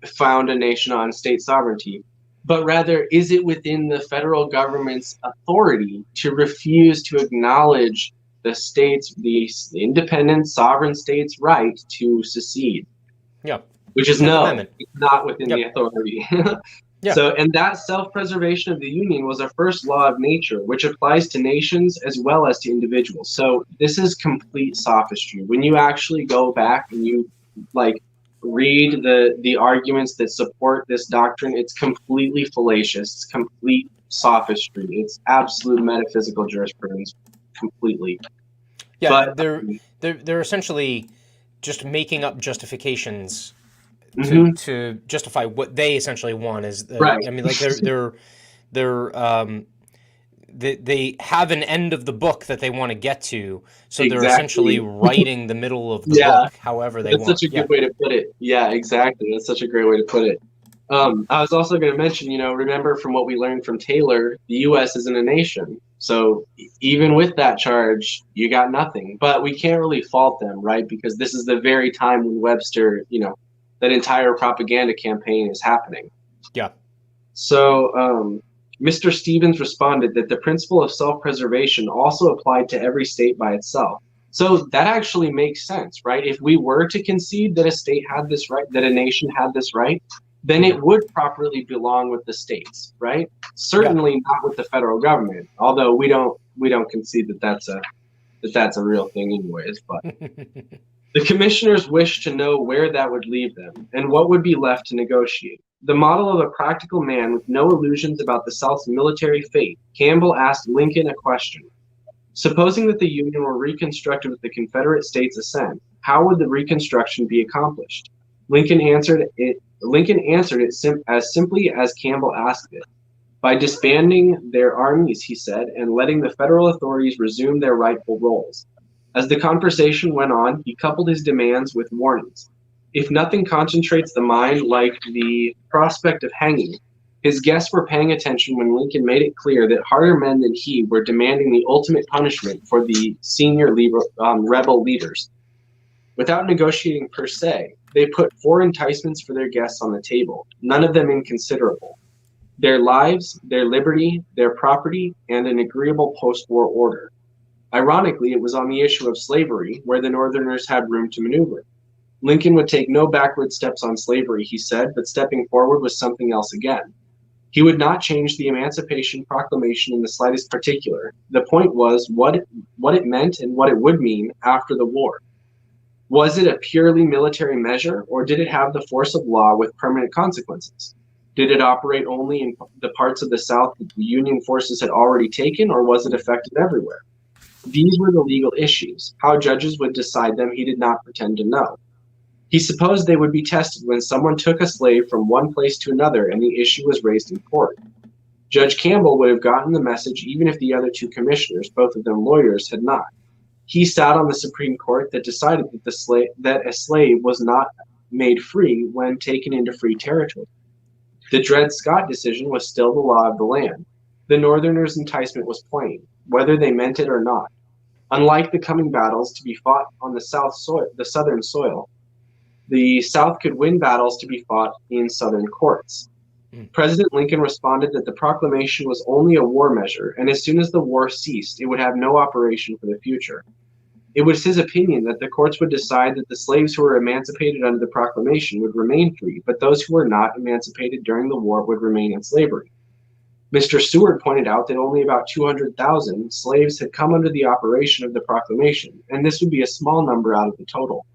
found a nation on state sovereignty, but rather, is it within the federal government's authority to refuse to acknowledge the independent sovereign states' right to secede? Yeah. Which is 10th no, Amendment. it's not within the authority. Yeah. So, and that self-preservation of the Union was a first law of nature, which applies to nations as well as to individuals. So this is complete sophistry. When you actually go back and you read the arguments that support this doctrine, it's completely fallacious. It's complete sophistry. It's absolute metaphysical jurisprudence, completely. Yeah, they're essentially just making up justifications to justify what they essentially want. Right. I mean, like they have an end of the book that they want to get to, so they're essentially writing the middle of the book however they want. That's such a good way to put it. Yeah, exactly. That's such a great way to put it. I was also going to mention, remember from what we learned from Taylor, the U.S. isn't a nation. So even with that charge, you got nothing. But we can't really fault them, right? Because this is the very time when Webster, that entire propaganda campaign is happening. Yeah. So Mr. Stevens responded that the principle of self-preservation also applied to every state by itself. So that actually makes sense, right? If we were to concede that a state had this right, that a nation had this right, then it would properly belong with the states, right? Certainly not with the federal government. Although we don't concede that that's a real thing, anyways. But the commissioners wished to know where that would leave them and what would be left to negotiate. The model of a practical man with no illusions about the South's military fate, Campbell asked Lincoln a question. Supposing that the Union were reconstructed with the Confederate States' assent, how would the reconstruction be accomplished? Lincoln answered it as simply as Campbell asked it. By disbanding their armies, he said, and letting the federal authorities resume their rightful roles. As the conversation went on, he coupled his demands with warnings. If nothing concentrates the mind like the prospect of hanging, his guests were paying attention when Lincoln made it clear that harder men than he were demanding the ultimate punishment for the senior rebel leaders. Without negotiating per se, they put 4 enticements for their guests on the table, none of them inconsiderable: their lives, their liberty, their property, and an agreeable post-war order. Ironically, it was on the issue of slavery where the Northerners had room to maneuver. Lincoln would take no backward steps on slavery, he said, but stepping forward was something else again. He would not change the Emancipation Proclamation in the slightest particular. The point was what it meant and what it would mean after the war. Was it a purely military measure, or did it have the force of law with permanent consequences? Did it operate only in the parts of the South that the Union forces had already taken, or was it effective everywhere? These were the legal issues. How judges would decide them, he did not pretend to know. He supposed they would be tested when someone took a slave from one place to another and the issue was raised in court. Judge Campbell would have gotten the message even if the other 2 commissioners, both of them lawyers, had not. He sat on the Supreme Court that decided that a slave was not made free when taken into free territory. The Dred Scott decision was still the law of the land. The Northerners' enticement was plain, whether they meant it or not. Unlike the coming battles to be fought on the southern soil, the South could win battles to be fought in Southern courts. President Lincoln responded that the proclamation was only a war measure, and as soon as the war ceased, it would have no operation for the future. It was his opinion that the courts would decide that the slaves who were emancipated under the proclamation would remain free, but those who were not emancipated during the war would remain in slavery. Mr. Seward pointed out that only about 200,000 slaves had come under the operation of the proclamation, and this would be a small number out of the total.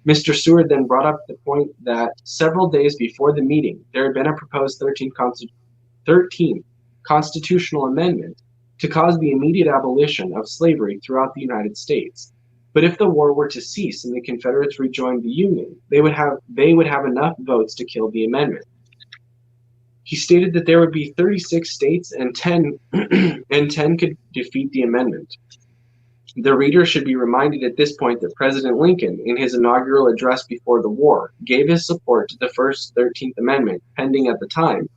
Mr. Seward then brought up the point that several days before the meeting, there had been a proposed 13th constitutional amendment to cause the immediate abolition of slavery throughout the United States. But if the war were to cease and the Confederates rejoined the Union, they would have enough votes to kill the amendment. He stated that there would be 36 states and 10 could defeat the amendment. The reader should be reminded at this point that President Lincoln, in his inaugural address before the war, gave his support to the first 13th Amendment, pending at the time,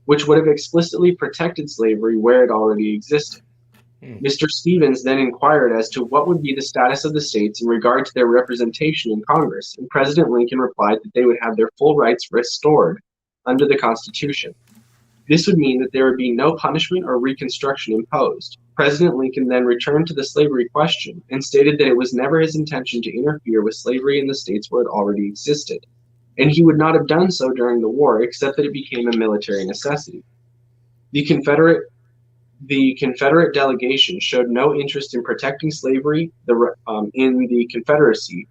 which would have explicitly protected slavery where it already existed. Mr. Stevens then inquired as to what would be the status of the states in regard to their representation in Congress, and President Lincoln replied that they would have their full rights restored under the Constitution. This would mean that there would be no punishment or reconstruction imposed. President Lincoln then returned to the slavery question and stated that it was never his intention to interfere with slavery in the states where it already existed, and he would not have done so during the war except that it became a military necessity. The Confederate delegation showed no interest in protecting slavery in the Confederacy.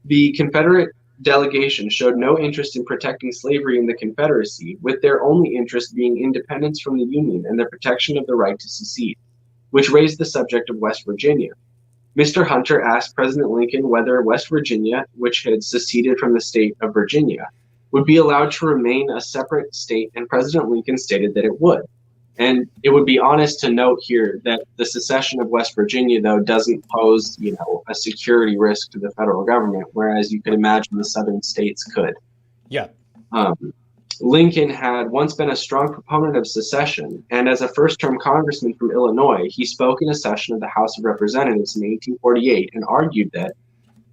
The Confederate delegation showed no interest in protecting slavery in the Confederacy, with their only interest being independence from the Union and the protection of the right to secede, which raised the subject of West Virginia. Mr. Hunter asked President Lincoln whether West Virginia, which had seceded from the state of Virginia, would be allowed to remain a separate state, and President Lincoln stated that it would. And it would be honest to note here that the secession of West Virginia, though, doesn't pose, a security risk to the federal government, whereas you could imagine the southern states could. Yeah. Lincoln had once been a strong proponent of secession, and as a first-term congressman from Illinois, he spoke in a session of the House of Representatives in 1848 and argued that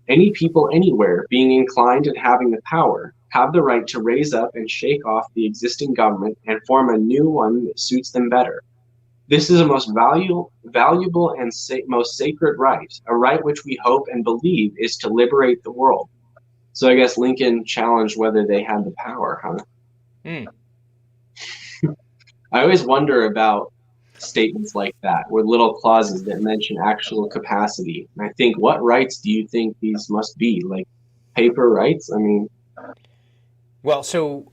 any people anywhere being inclined and having the power have the right to raise up and shake off the existing government and form a new one that suits them better. This is a most valuable and most sacred right, a right which we hope and believe is to liberate the world. So I guess Lincoln challenged whether they had the power, huh? I always wonder about statements like that, with little clauses that mention actual capacity. And I think, what rights do you think these must be? Like paper rights? I mean... Well, so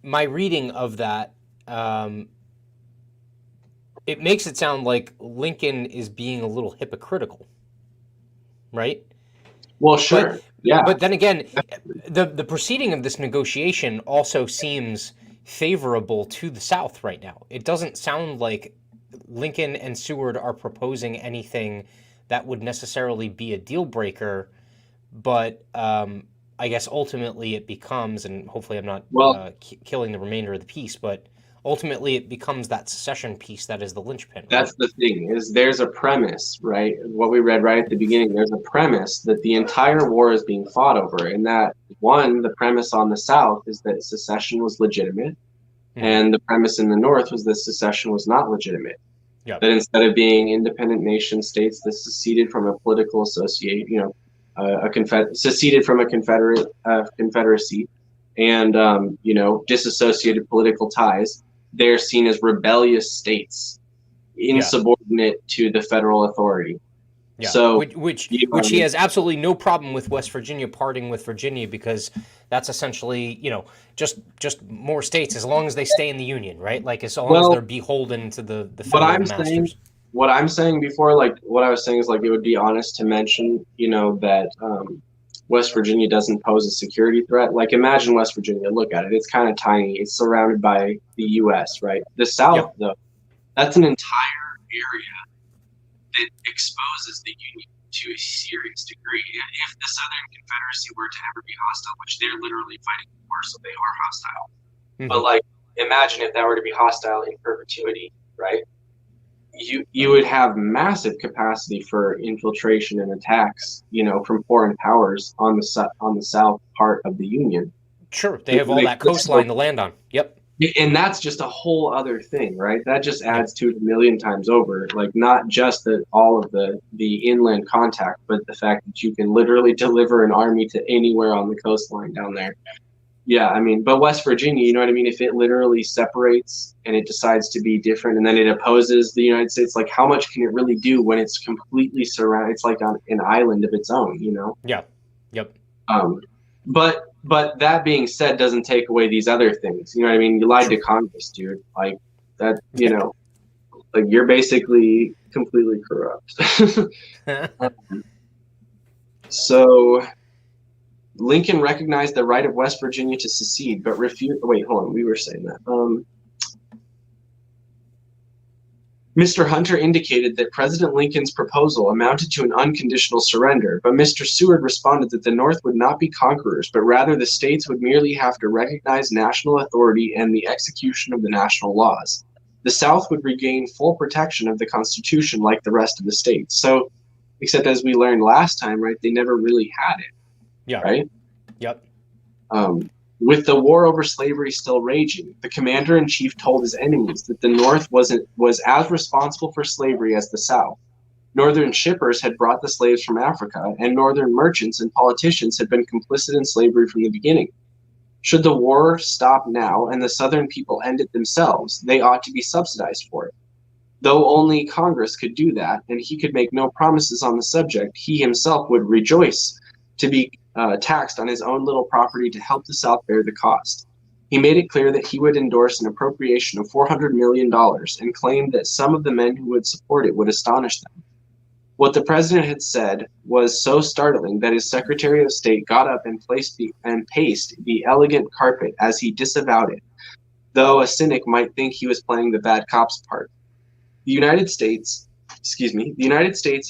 my reading of that, it makes it sound like Lincoln is being a little hypocritical, right? Well, sure. Yeah. But then again, the proceeding of this negotiation also seems favorable to the South right now. It doesn't sound like Lincoln and Seward are proposing anything that would necessarily be a deal breaker, but I guess ultimately it becomes, and hopefully I'm not killing the remainder of the piece, but ultimately it becomes that secession piece that is the linchpin. Right? That's the thing, is there's a premise, right? What we read right at the beginning, there's a premise that the entire war is being fought over, and that, one, the premise on the South is that secession was legitimate, and the premise in the North was that secession was not legitimate. Yep. That instead of being independent nation states that seceded from a political associate, seceded from a confederacy, and disassociated political ties, they're seen as rebellious states, insubordinate to the federal authority. Yeah. So, which he has absolutely no problem with West Virginia parting with Virginia, because that's essentially, just more states as long as they stay in the Union, right? Like as long as they're beholden to the federal masters. What I'm saying before, like what I was saying is like it would be honest to mention, that West Virginia doesn't pose a security threat. Like imagine West Virginia, look at it. It's kind of tiny. It's surrounded by the U.S., right? The South, though, that's an entire area that exposes the Union to a serious degree. If the Southern Confederacy were to ever be hostile, which they're literally fighting war, so they are hostile. But like imagine if that were to be hostile in perpetuity, right? You would have massive capacity for infiltration and attacks, from foreign powers on the south part of the Union. Sure, they have all that coastline to land on. Yep. And that's just a whole other thing, right? That just adds to it a million times over. Like not just all of the inland contact, but the fact that you can literally deliver an army to anywhere on the coastline down there. Yeah, I mean, but West Virginia, you know what I mean? If it literally separates and it decides to be different and then it opposes the United States, like how much can it really do when it's completely surrounded? It's like on an island of its own, Yeah. Yep. But that being said, doesn't take away these other things. You know what I mean? You lied to Congress, dude. Like that, like you're basically completely corrupt. So Lincoln recognized the right of West Virginia to secede, but refused. Wait, hold on. We were saying that. Mr. Hunter indicated that President Lincoln's proposal amounted to an unconditional surrender, but Mr. Seward responded that the North would not be conquerors, but rather the states would merely have to recognize national authority and the execution of the national laws. The South would regain full protection of the Constitution like the rest of the states. So, except as we learned last time, right, they never really had it, Yeah. right? Yep. With the war over slavery still raging, the commander-in-chief told his enemies that the North was as responsible for slavery as the South. Northern shippers had brought the slaves from Africa, and Northern merchants and politicians had been complicit in slavery from the beginning. Should the war stop now and the Southern people end it themselves, they ought to be subsidized for it. Though only Congress could do that, and he could make no promises on the subject, he himself would rejoice to be taxed on his own little property to help the South bear the cost. He made it clear that he would endorse an appropriation of $400 million and claimed that some of the men who would support it would astonish them. What the president had said was so startling that his Secretary of State got up and paced the elegant carpet as he disavowed it, though a cynic might think he was playing the bad cop's part. The United States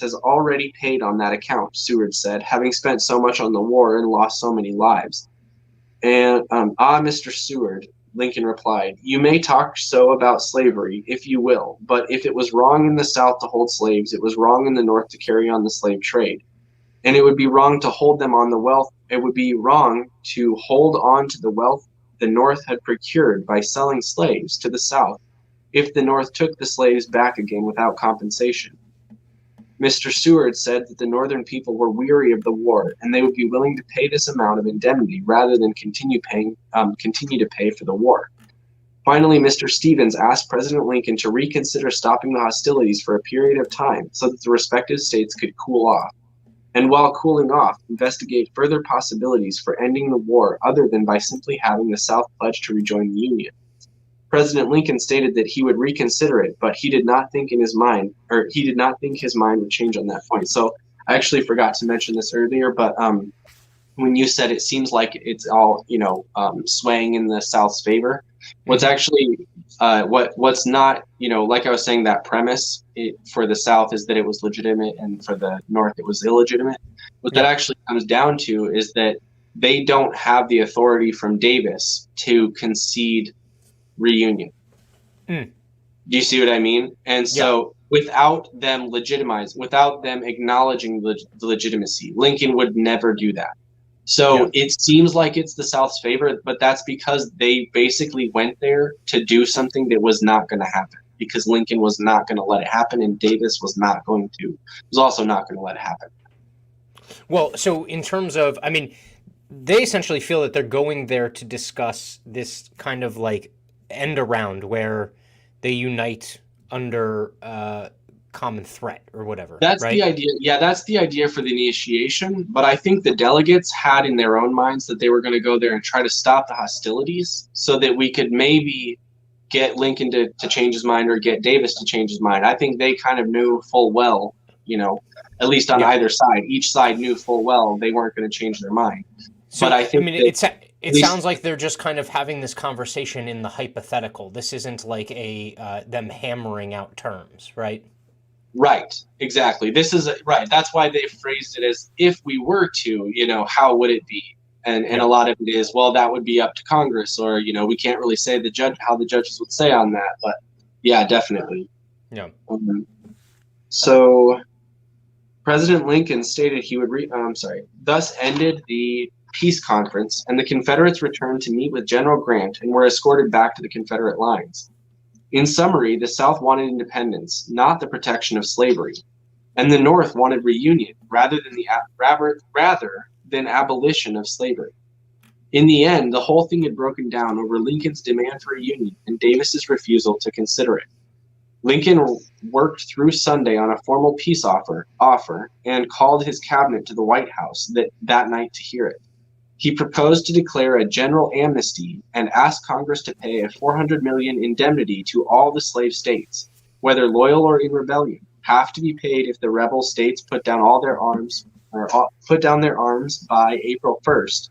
has already paid on that account, Seward said, having spent so much on the war and lost so many lives. And, Mr. Seward, Lincoln replied, you may talk so about slavery, if you will, but if it was wrong in the South to hold slaves, it was wrong in the North to carry on the slave trade. And it would be wrong to hold them on the wealth. It would be wrong to hold on to the wealth the North had procured by selling slaves to the South if the North took the slaves back again without compensation. Mr. Seward said that the Northern people were weary of the war, and they would be willing to pay this amount of indemnity rather than continue to pay for the war. Finally, Mr. Stevens asked President Lincoln to reconsider stopping the hostilities for a period of time so that the respective states could cool off, and while cooling off, investigate further possibilities for ending the war other than by simply having the South pledge to rejoin the Union. President Lincoln stated that he would reconsider it, but he did not think his mind would change on that point. So I actually forgot to mention this earlier, but when you said it seems like it's all swaying in the South's favor, what's actually what's not, like I was saying, that premise for the South is that it was legitimate, and for the North it was illegitimate. What that actually comes down to is that they don't have the authority from Davis to concede reunion. Do you see what I mean? And so without them acknowledging the legitimacy, Lincoln would never do that. So it seems like it's the South's favor, but that's because they basically went there to do something that was not going to happen, because Lincoln was not going to let it happen, and Davis was also not going to let it happen. Well, so in terms of, they essentially feel that they're going there to discuss this kind of like end around where they unite under common threat or whatever. That's right? the idea. Yeah, that's the idea for the initiation. But I think the delegates had in their own minds that they were going to go there and try to stop the hostilities so that we could maybe get Lincoln to change his mind or get Davis to change his mind. I think they kind of knew full well, at least on either side. Each side knew full well they weren't going to change their mind. So, but I think it sounds like they're just kind of having this conversation in the hypothetical. This isn't like them hammering out terms, right? Right, exactly. This is right. That's why they phrased it as if we were to, how would it be? And a lot of it is, well, that would be up to Congress, or we can't really say how the judges would say on that. But yeah, definitely. Yeah. So President Lincoln stated he would thus ended the peace conference, and the Confederates returned to meet with General Grant and were escorted back to the Confederate lines. In summary, the South wanted independence, not the protection of slavery, and the North wanted reunion rather than abolition of slavery. In the end, the whole thing had broken down over Lincoln's demand for a union and Davis's refusal to consider it. Lincoln worked through Sunday on a formal peace offer and called his cabinet to the White House that night to hear it. He proposed to declare a general amnesty and asked Congress to pay a $400 million indemnity to all the slave states, whether loyal or in rebellion, have to be paid if the rebel states put down their arms by April 1st.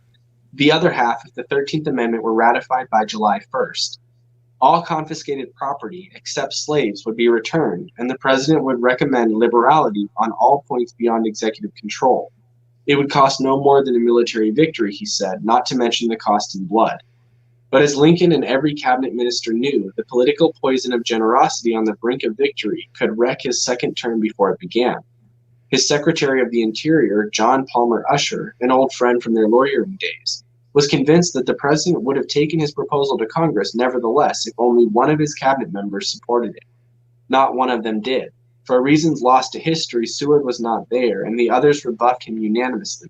The other half, if the 13th Amendment were ratified by July 1st. All confiscated property, except slaves, would be returned, and the president would recommend liberality on all points beyond executive control. It would cost no more than a military victory, he said, not to mention the cost in blood. But as Lincoln and every cabinet minister knew, the political poison of generosity on the brink of victory could wreck his second term before it began. His Secretary of the Interior, John Palmer Usher, an old friend from their lawyering days, was convinced that the president would have taken his proposal to Congress nevertheless if only one of his cabinet members supported it. Not one of them did. For reasons lost to history, Seward was not there, and the others rebuffed him unanimously.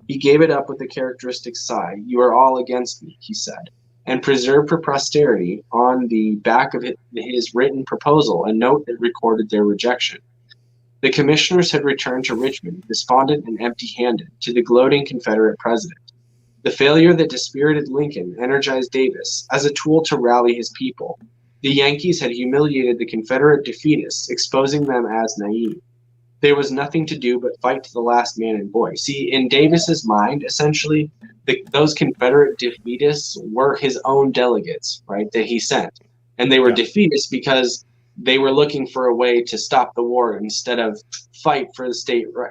He gave it up with a characteristic sigh. "You are all against me," he said, and preserved for posterity on the back of his written proposal a note that recorded their rejection. The commissioners had returned to Richmond, despondent and empty-handed, to the gloating Confederate president. The failure that dispirited Lincoln energized Davis as a tool to rally his people. The Yankees had humiliated the Confederate defeatists, exposing them as naive. There was nothing to do but fight to the last man and boy. See, in Davis's mind, essentially, those Confederate defeatists were his own delegates, right, that he sent. And they were defeatists because they were looking for a way to stop the war instead of fight for the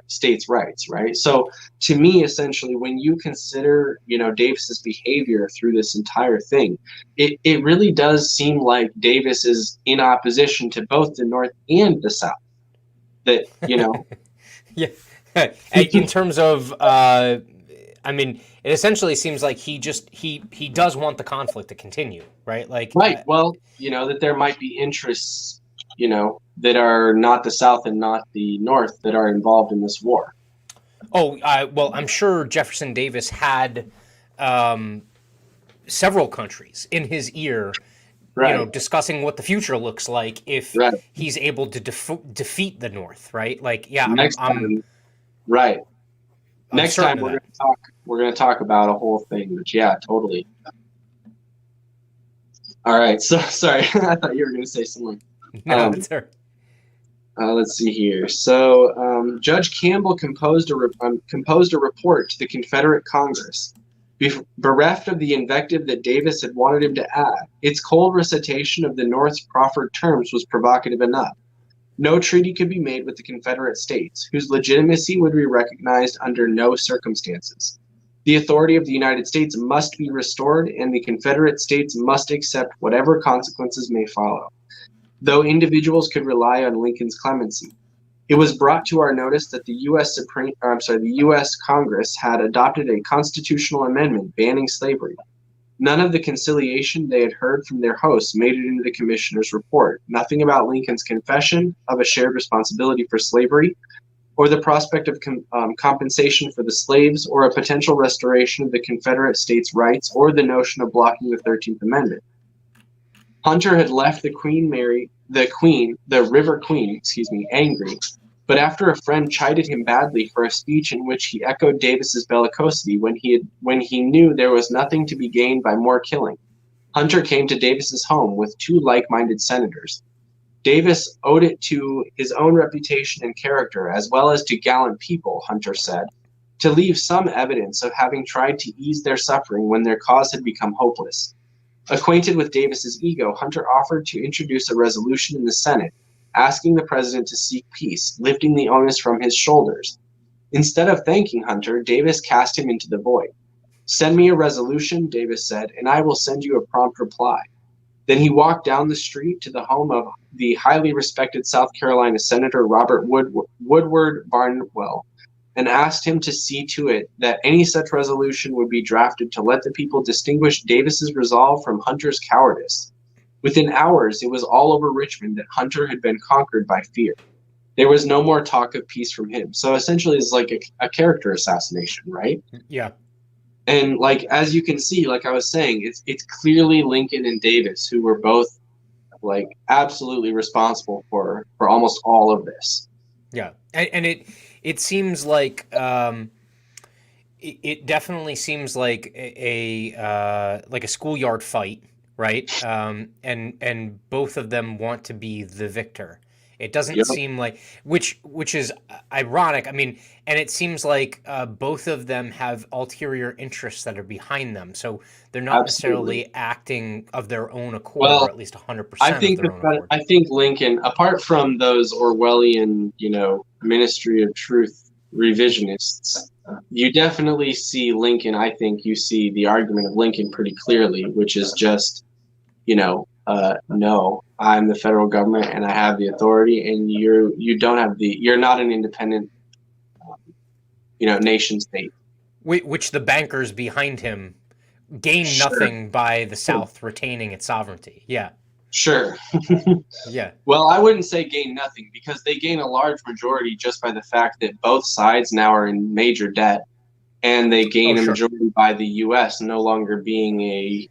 states' rights, right? So to me, essentially, when you consider, Davis's behavior through this entire thing, it really does seem like Davis is in opposition to both the North and the South. That, Yeah. In terms of, it essentially seems like he does want the conflict to continue, right? Right. Well, that there might be interests, that are not the South and not the North that are involved in this war. Oh, well, I'm sure Jefferson Davis had several countries in his ear, right, discussing what the future looks like if he's able to defeat the North, right? Next time we're going to talk about a whole thing, but yeah, totally. All right, so sorry, I thought you were going to say something. No, that's her. Let's see here. So Judge Campbell composed a report to the Confederate Congress. Bereft of the invective that Davis had wanted him to add, its cold recitation of the North's proffered terms was provocative enough. No treaty could be made with the Confederate States, whose legitimacy would be recognized under no circumstances. The authority of the United States must be restored, and the Confederate States must accept whatever consequences may follow, though individuals could rely on Lincoln's clemency. It was brought to our notice that the U.S. Congress had adopted a constitutional amendment banning slavery. None of the conciliation they had heard from their hosts made it into the commissioner's report. Nothing about Lincoln's confession of a shared responsibility for slavery, or the prospect of compensation for the slaves, or a potential restoration of the Confederate States' rights, or the notion of blocking the 13th Amendment. Hunter had left the River Queen, angry, but after a friend chided him badly for a speech in which he echoed Davis's bellicosity when he knew there was nothing to be gained by more killing, Hunter came to Davis's home with two like-minded senators. Davis owed it to his own reputation and character, as well as to gallant people, Hunter said, to leave some evidence of having tried to ease their suffering when their cause had become hopeless. Acquainted with Davis's ego, Hunter offered to introduce a resolution in the Senate, asking the president to seek peace, lifting the onus from his shoulders. Instead of thanking Hunter, Davis cast him into the void. "Send me a resolution," Davis said, "and I will send you a prompt reply." Then he walked down the street to the home of the highly respected South Carolina Senator Robert Woodward Barnwell, and asked him to see to it that any such resolution would be drafted to let the people distinguish Davis's resolve from Hunter's cowardice. Within hours, it was all over Richmond that Hunter had been conquered by fear. There was no more talk of peace from him. So essentially, it's like a character assassination, right? Yeah. And as you can see, like I was saying, it's clearly Lincoln and Davis who were both absolutely responsible for almost all of this. Yeah, and it seems like it definitely seems like a schoolyard fight, right? And both of them want to be the victor. It doesn't seem like, which is ironic. And it seems like both of them have ulterior interests that are behind them. So they're not necessarily acting of their own accord, or at least 100% of their own accord. I think Lincoln, apart from those Orwellian, Ministry of Truth revisionists, You definitely see Lincoln. I think you see the argument of Lincoln pretty clearly, which is just, no, I'm the federal government and I have the authority, and you don't have you're not an independent, nation state. Which the bankers behind him gain Sure, nothing by the South retaining its sovereignty. Yeah. sure. Yeah. Well, I wouldn't say gain nothing because they gain a large majority just by the fact that both sides now are in major debt, and they Oh, gain a sure. majority by the U.S. no longer being a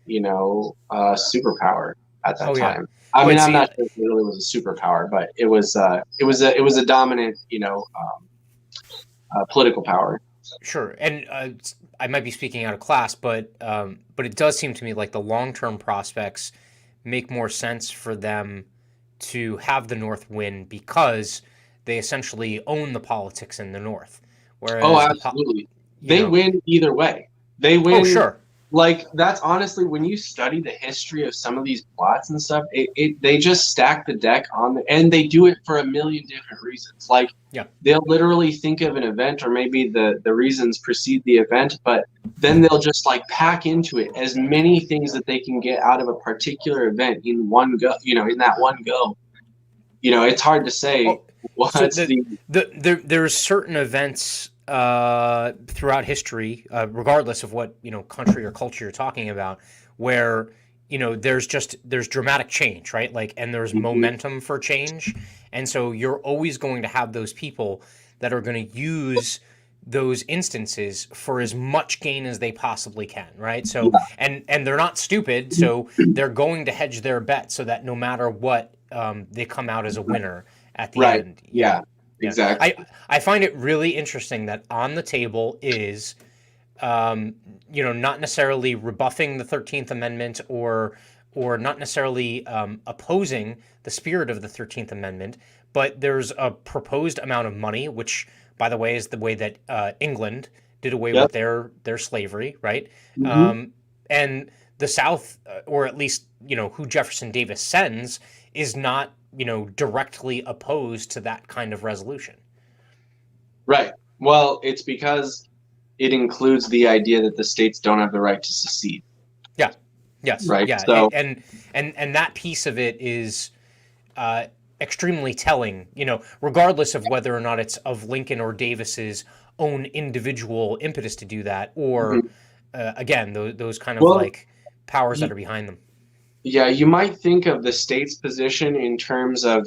superpower at that Oh, yeah. time. I mean, But I'm see, not sure if it really was a superpower, but it was a dominant political power. sure. And I might be speaking out of class, but it does seem to me like the long-term prospects make more sense for them to have the North win because they essentially own the politics in the North, Oh, whereas absolutely. you They know, win either way. They oh, win. sure, Like, that's honestly, when you study the history of some of these plots and stuff, they just stack the deck and they do it for a million different reasons. Like, yeah, they'll literally think of an event, or maybe the reasons precede the event, but then they'll just like pack into it as many things that they can get out of a particular event in one go, in that one go. It's hard to say oh, so what's there's certain events throughout history, regardless of what country or culture you're talking about, where there's dramatic change, right? Like, and there's Mhm. momentum for change, and so you're always going to have those people that are going to use those instances for as much gain as they possibly can, right? So, Yeah. and they're not stupid, so they're going to hedge their bet so that no matter what, they come out as a winner at the Right. end. Yeah. Yeah. Yeah, Exactly. I find it really interesting that on the table is, um, not necessarily rebuffing the 13th Amendment or not necessarily opposing the spirit of the 13th Amendment, but there's a proposed amount of money, which, by the way, is the way that England did away with Yep. their slavery, right? Hmm. Um, and the South, or at least who Jefferson Davis sends, is not directly opposed to that kind of resolution. Right. Well, it's because it includes the idea that the states don't have the right to secede. Yeah. Yes. Right. Yeah. So, And that piece of it is uh, extremely telling. Regardless of whether or not it's of Lincoln or Davis's own individual impetus to do that, or mhm. again those kind of Well, like powers that you, are behind them. yeah, you might think of the state's position in terms of,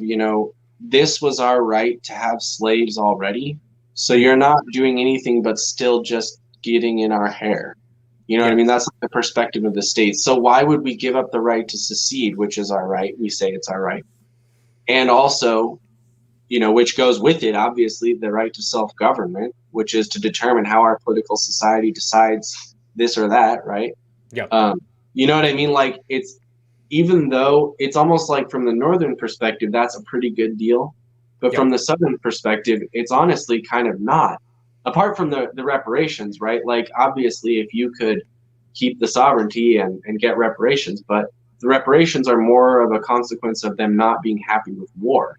this was our right to have slaves already. So Mm, you're not doing anything but still just getting in our hair. You know what I yeah. mean? That's the perspective of the states. So why would we give up the right to secede, which is our right? We say it's our right. And also, which goes with it, obviously, the right to self-government, which is to determine how our political society decides this or that, right? Yep. You know what I mean? Like, it's, even though it's almost like from the northern perspective, that's a pretty good deal, but from Yep. the southern perspective, it's honestly kind of not. Apart from the reparations, right? Like, obviously, if you could keep the sovereignty and get reparations, but the reparations are more of a consequence of them not being happy with war.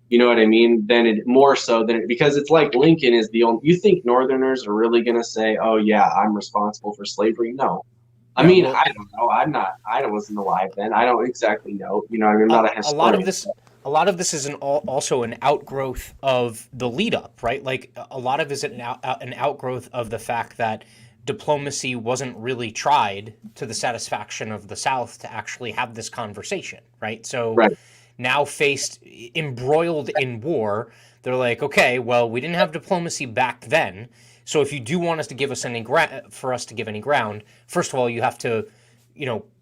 You know what I mean? Than it more so than it, because it's like Lincoln is the only. You think Northerners are really going to say, "Oh yeah, I'm responsible for slavery"? No. I Yeah. mean, Well, I don't know. I'm not. I wasn't alive then. I don't exactly know. I mean, I'm a, not a a lot of historian. this a lot of this is also an outgrowth of the lead up, right? Like a lot of it is an outgrowth of the fact that diplomacy wasn't really tried to the satisfaction of the South to actually have this conversation, right? So Right. now faced embroiled in war, they're like, okay, well, we didn't have diplomacy back then. So if you do want us to give us for us to give any ground, first of all, you have to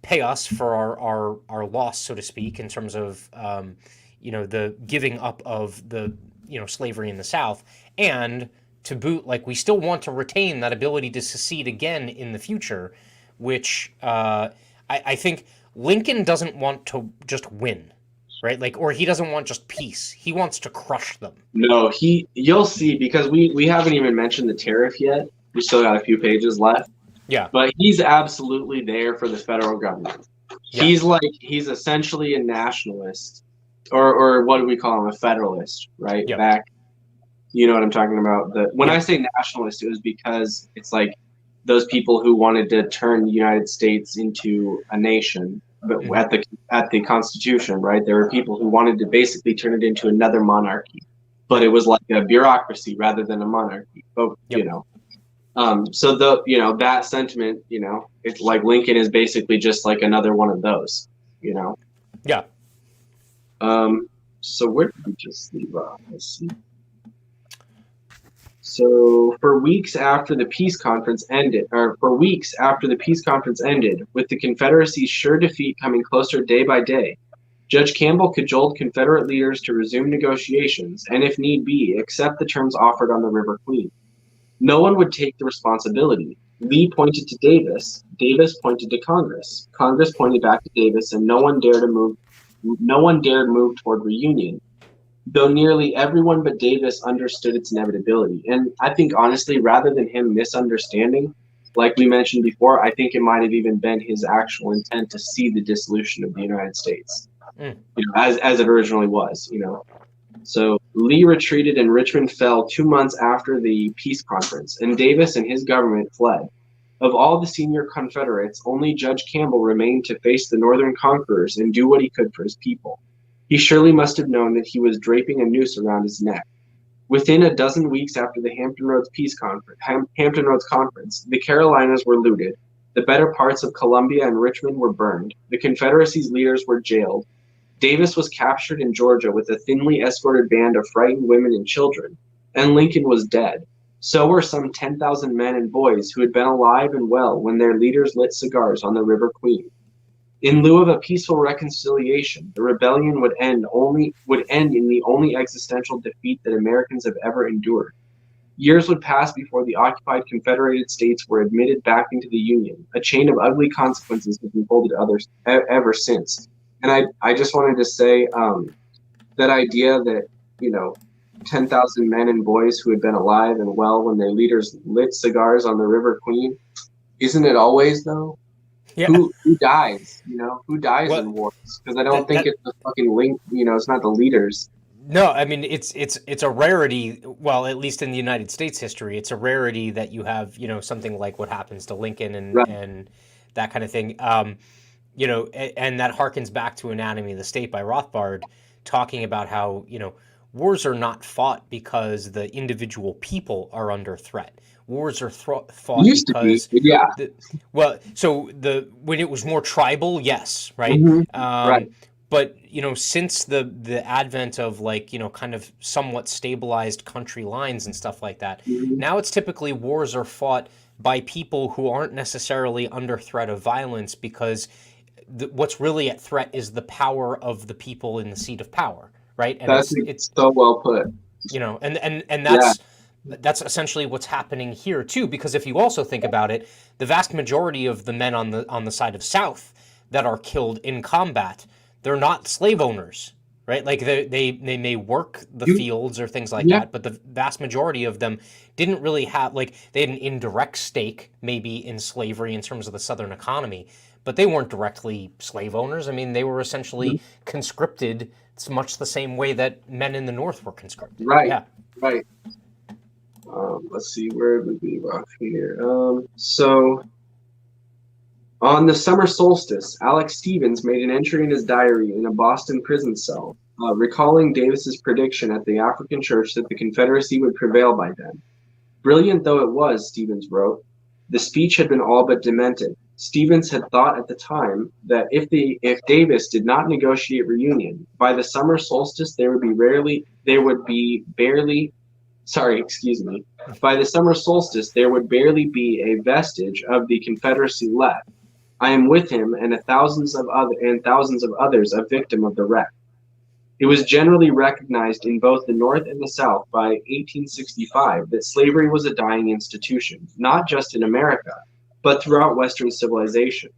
pay us for our loss, so to speak, in terms of the giving up of the slavery in the South, and to boot, like, we still want to retain that ability to secede again in the future, which I think Lincoln doesn't want to just win, right? Like, or he doesn't want just peace. He wants to crush them. No, you'll see, because we haven't even mentioned the tariff yet. We still got a few pages left, Yeah, but he's absolutely there for the federal government. yeah, He's essentially a nationalist, or what do we call him? A federalist, right? yeah, Back You know what I'm talking about? When I say nationalist, it was because it's like those people who wanted to turn the United States into a nation, but at the Constitution, right? There were people who wanted to basically turn it into another monarchy, but it was like a bureaucracy rather than a monarchy. But so that sentiment, it's like Lincoln is basically just like another one of those, Yeah. So where did we just leave off? Let's see. So for weeks after the peace conference ended, with the Confederacy's sure defeat coming closer day by day, Judge Campbell cajoled Confederate leaders to resume negotiations and, if need be, accept the terms offered on the River Queen. No one would take the responsibility. Lee pointed to Davis. Davis pointed to Congress. Congress pointed back to Davis, and no one dared move toward reunion, though nearly everyone but Davis understood its inevitability. And I think, honestly, rather than him misunderstanding, like we mentioned before, I think it might have even been his actual intent to see the dissolution of the United States, as it originally was, So Lee retreated and Richmond fell 2 months after the peace conference, and Davis and his government fled. Of all the senior Confederates, only Judge Campbell remained to face the Northern conquerors and do what he could for his people. He surely must have known that he was draping a noose around his neck. Within a dozen weeks after the Hampton Roads Conference, the Carolinas were looted, the better parts of Columbia and Richmond were burned, the Confederacy's leaders were jailed, Davis was captured in Georgia with a thinly escorted band of frightened women and children, and Lincoln was dead. So were some 10,000 men and boys who had been alive and well when their leaders lit cigars on the River Queen. In lieu of a peaceful reconciliation, the rebellion would end in the only existential defeat that Americans have ever endured. Years would pass before the occupied Confederated States were admitted back into the Union. A chain of ugly consequences has unfolded ever since. And I just wanted to say that idea that, 10,000 men and boys who had been alive and well when their leaders lit cigars on the River Queen, isn't it always, though? Yeah. Who dies? Who dies in wars? Because I don't think it's the fucking link. It's not the leaders. No, I mean it's a rarity. Well, at least in the United States history, it's a rarity that you have something like what happens to Lincoln and that kind of thing. And that harkens back to Anatomy of the State by Rothbard, talking about how wars are not fought because the individual people are under threat. Wars are fought because when it was more tribal, yes, right? Right. But since the advent of kind of somewhat stabilized country lines and stuff like that, now it's typically wars are fought by people who aren't necessarily under threat of violence, because what's really at threat is the power of the people in the seat of power, right? And it's so well put. And that's essentially what's happening here too, because if you also think about it, the vast majority of the men on the side of South that are killed in combat, they're not slave owners, right? Like they may work the fields or things like that, but the vast majority of them didn't really have, they had an indirect stake maybe in slavery in terms of the Southern economy, but they weren't directly slave owners. I mean, they were essentially conscripted. It's much the same way that men in the North were conscripted. Right. Yeah. Right. Let's see, where did we leave off here? So on the summer solstice, Alex Stevens made an entry in his diary in a Boston prison cell, recalling Davis's prediction at the African church that the Confederacy would prevail by then. Brilliant though it was, Stevens wrote, the speech had been all but demented. Stevens had thought at the time that if Davis did not negotiate reunion, by the summer solstice by the summer solstice there would barely be a vestige of the Confederacy left. I am with him and thousands of others a victim of the wreck. It was generally recognized in both the North and the South by 1865 that slavery was a dying institution, not just in America, but throughout Western civilization.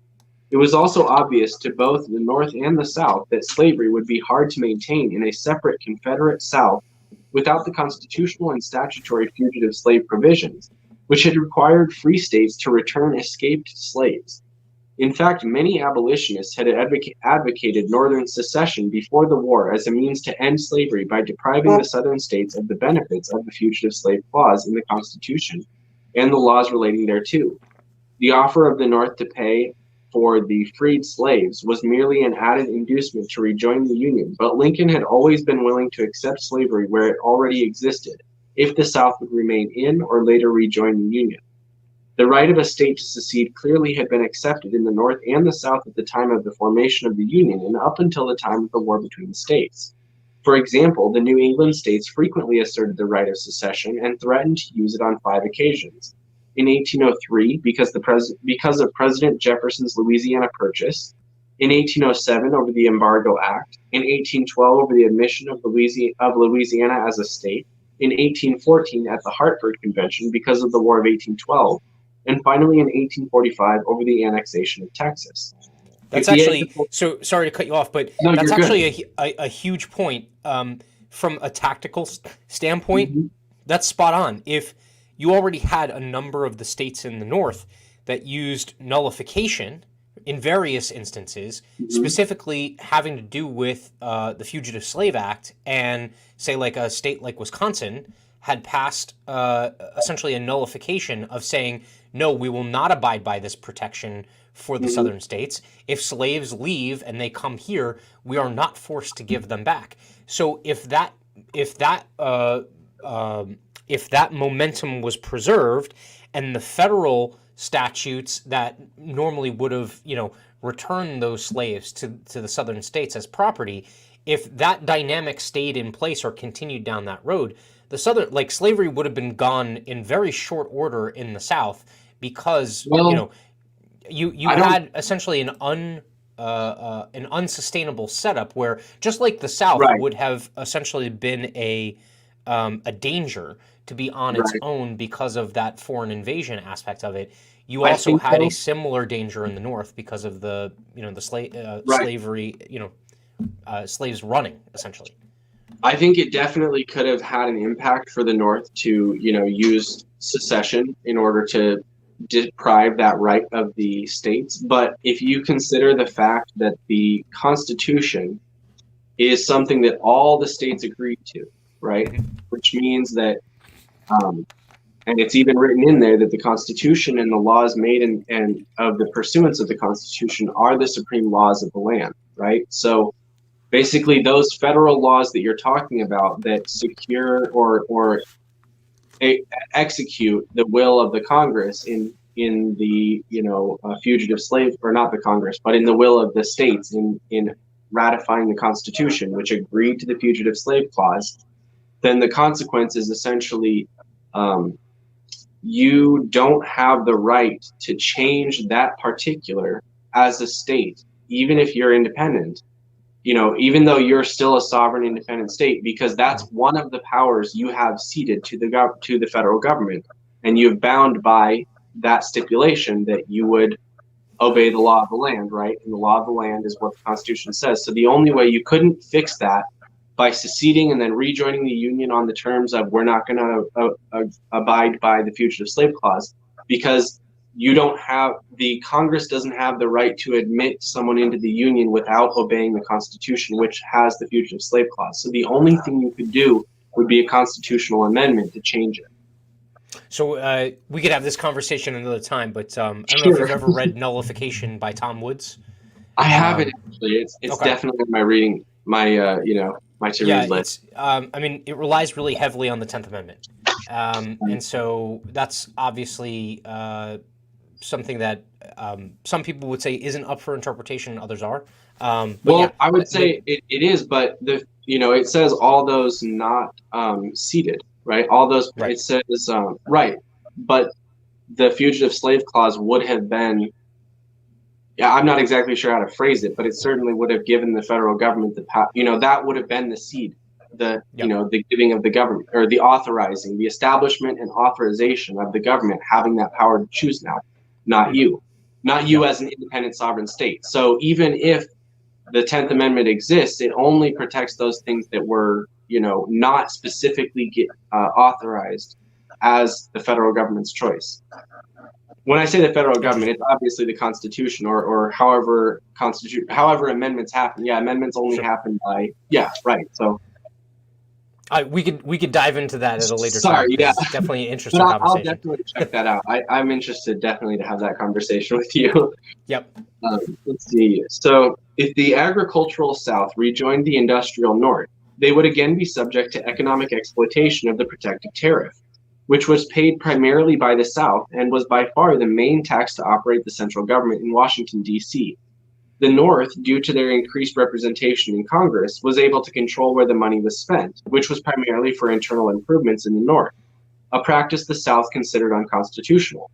It was also obvious to both the North and the South that slavery would be hard to maintain in a separate Confederate South without the constitutional and statutory fugitive slave provisions, which had required free states to return escaped slaves. In fact, many abolitionists had advocated Northern secession before the war as a means to end slavery by depriving the Southern states of the benefits of the Fugitive Slave Clause in the Constitution and the laws relating thereto. The offer of the North to pay for the freed slaves was merely an added inducement to rejoin the Union, but Lincoln had always been willing to accept slavery where it already existed, if the South would remain in or later rejoin the Union. The right of a state to secede clearly had been accepted in the North and the South at the time of the formation of the Union and up until the time of the war between the states. For example, the New England states frequently asserted the right of secession and threatened to use it on 5 occasions. In 1803, because of President Jefferson's Louisiana Purchase, in 1807 over the Embargo Act, in 1812 over the admission of Louisiana as a state, in 1814 at the Hartford Convention because of the War of 1812, and finally in 1845 over the annexation of Texas. That's actually, so sorry to cut you off, but No, that's you're actually a huge point. From a tactical standpoint, that's spot on. If you already had a number of the states in the North that used nullification in various instances, specifically having to do with the Fugitive Slave Act, and say like a state like Wisconsin had passed essentially a nullification of saying, no, we will not abide by this protection for the southern states. If slaves leave and they come here, we are not forced to give them back. So if that momentum was preserved, and the federal statutes that normally would have, returned those slaves to the southern states as property, if that dynamic stayed in place or continued down that road, the southern, like, slavery would have been gone in very short order in the South, because you had essentially an unsustainable setup where, just like the South would have essentially been a danger to be on its own because of that foreign invasion aspect of it, you also had a similar danger in the North because of the slavery, slaves running essentially. I think it definitely could have had an impact for the North to, use secession in order to deprive that right of the states. But if you consider the fact that the Constitution is something that all the states agreed to, right? Which means that, and it's even written in there that the Constitution and the laws made and of the pursuance of the Constitution are the supreme laws of the land, right? So basically, those federal laws that you're talking about that secure or execute the will of the Congress in the fugitive slave, or not the Congress, but in the will of the states in ratifying the Constitution, which agreed to the Fugitive Slave Clause, then the consequence is essentially you don't have the right to change that particular as a state, even if you're independent. Even though you're still a sovereign independent state, because that's one of the powers you have ceded to the federal government, and you've bound by that stipulation that you would obey the law of the land, right? And the law of the land is what the Constitution says. So the only way you couldn't fix that by seceding and then rejoining the Union on the terms of we're not going to abide by the Fugitive Slave Clause, because the Congress doesn't have the right to admit someone into the Union without obeying the Constitution, which has the Fugitive Slave Clause. So the only thing you could do would be a constitutional amendment to change it. So we could have this conversation another time, but I don't know if you've ever read Nullification by Tom Woods. I haven't actually. It's definitely my reading, my to-read list. It relies really heavily on the 10th Amendment. And so that's obviously something that some people would say isn't up for interpretation, others are. I would say it is, but it says all those not ceded, right? All those, right. It says, right. But the Fugitive Slave Clause would have been, I'm not exactly sure how to phrase it, but it certainly would have given the federal government the power, that would have been the seed, the giving of the government, or the authorizing, the establishment and authorization of the government having that power to choose now, not you as an independent sovereign state. So even if the 10th Amendment exists, it only protects those things that were, not specifically authorized as the federal government's choice. When I say the federal government, it's obviously the Constitution or however amendments happen. Yeah, amendments only happen by right. So we could dive into that at a later time. sorry, yeah, It's definitely an interesting but I'll conversation. definitely check that out. I'm interested definitely to have that conversation with you. Yep. Let's see. So if the agricultural South rejoined the industrial North, they would again be subject to economic exploitation of the protective tariff, which was paid primarily by the South and was by far the main tax to operate the central government in Washington, D.C. The North, due to their increased representation in Congress, was able to control where the money was spent, which was primarily for internal improvements in the North, a practice the South considered unconstitutional.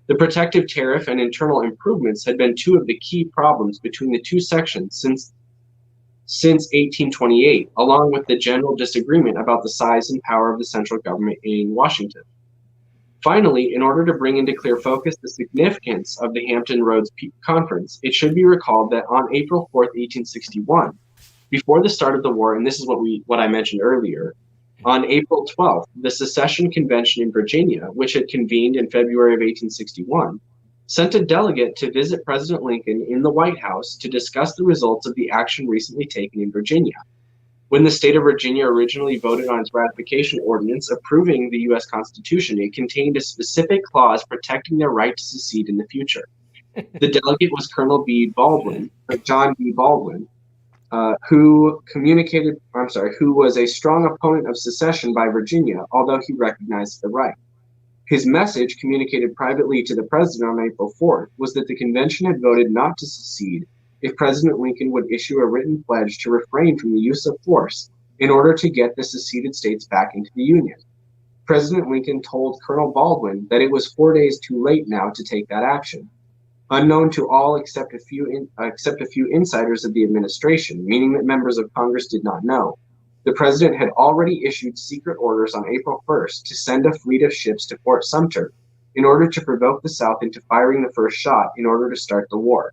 The protective tariff and internal improvements had been two of the key problems between the two sections since 1828, along with the general disagreement about the size and power of the central government in Washington. Finally, in order to bring into clear focus the significance of the Hampton Roads Conference, it should be recalled that on April 4th, 1861, before the start of the war, and this is what I mentioned earlier, on April 12th, the Secession Convention in Virginia, which had convened in February of 1861, sent a delegate to visit President Lincoln in the White House to discuss the results of the action recently taken in Virginia. When the state of Virginia originally voted on its ratification ordinance approving the U.S. Constitution, it contained a specific clause protecting their right to secede in the future. The delegate was John B. Baldwin, who was a strong opponent of secession by Virginia, although he recognized the right. His message, communicated privately to the president on April 4th, was that the convention had voted not to secede if President Lincoln would issue a written pledge to refrain from the use of force in order to get the seceded states back into the Union. President Lincoln told Colonel Baldwin that it was 4 days too late now to take that action. Unknown to all except a few insiders of the administration, meaning that members of Congress did not know, the president had already issued secret orders on April 1st to send a fleet of ships to Fort Sumter in order to provoke the South into firing the first shot in order to start the war.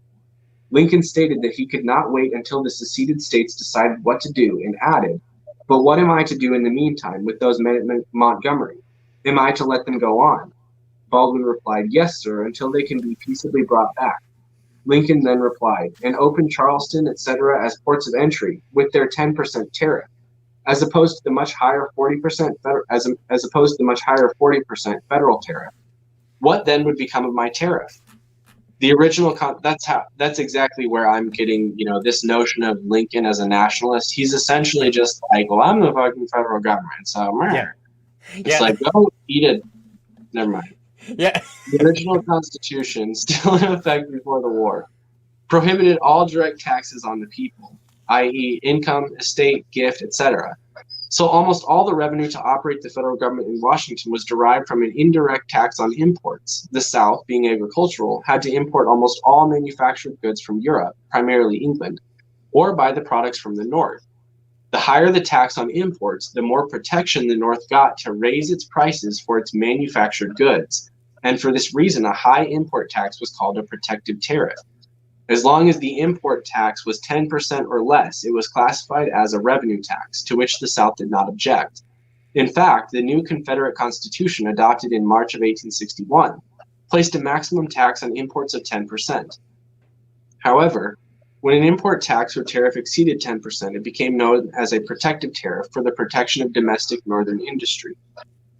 Lincoln stated that he could not wait until the seceded states decided what to do and added, "But what am I to do in the meantime with those men at Montgomery? Am I to let them go on?" Baldwin replied, "Yes, sir, until they can be peaceably brought back." Lincoln then replied, "And open Charleston, etc., as ports of entry with their 10% tariff, as opposed to the much higher 40% federal tariff. What then would become of my tariff?" The original that's exactly where I'm getting, this notion of Lincoln as a nationalist. He's essentially just like, well, I'm the fucking federal government, so it's like, go eat it. Never mind. Yeah. The original Constitution, still in effect before the war, prohibited all direct taxes on the people, i.e., income, estate, gift, etc. So almost all the revenue to operate the federal government in Washington was derived from an indirect tax on imports. The South, being agricultural, had to import almost all manufactured goods from Europe, primarily England, or buy the products from the North. The higher the tax on imports, the more protection the North got to raise its prices for its manufactured goods. And for this reason, a high import tax was called a protective tariff. As long as the import tax was 10% or less, it was classified as a revenue tax, to which the South did not object. In fact, the new Confederate Constitution, adopted in March of 1861, placed a maximum tax on imports of 10%. However, when an import tax or tariff exceeded 10%, it became known as a protective tariff for the protection of domestic northern industry.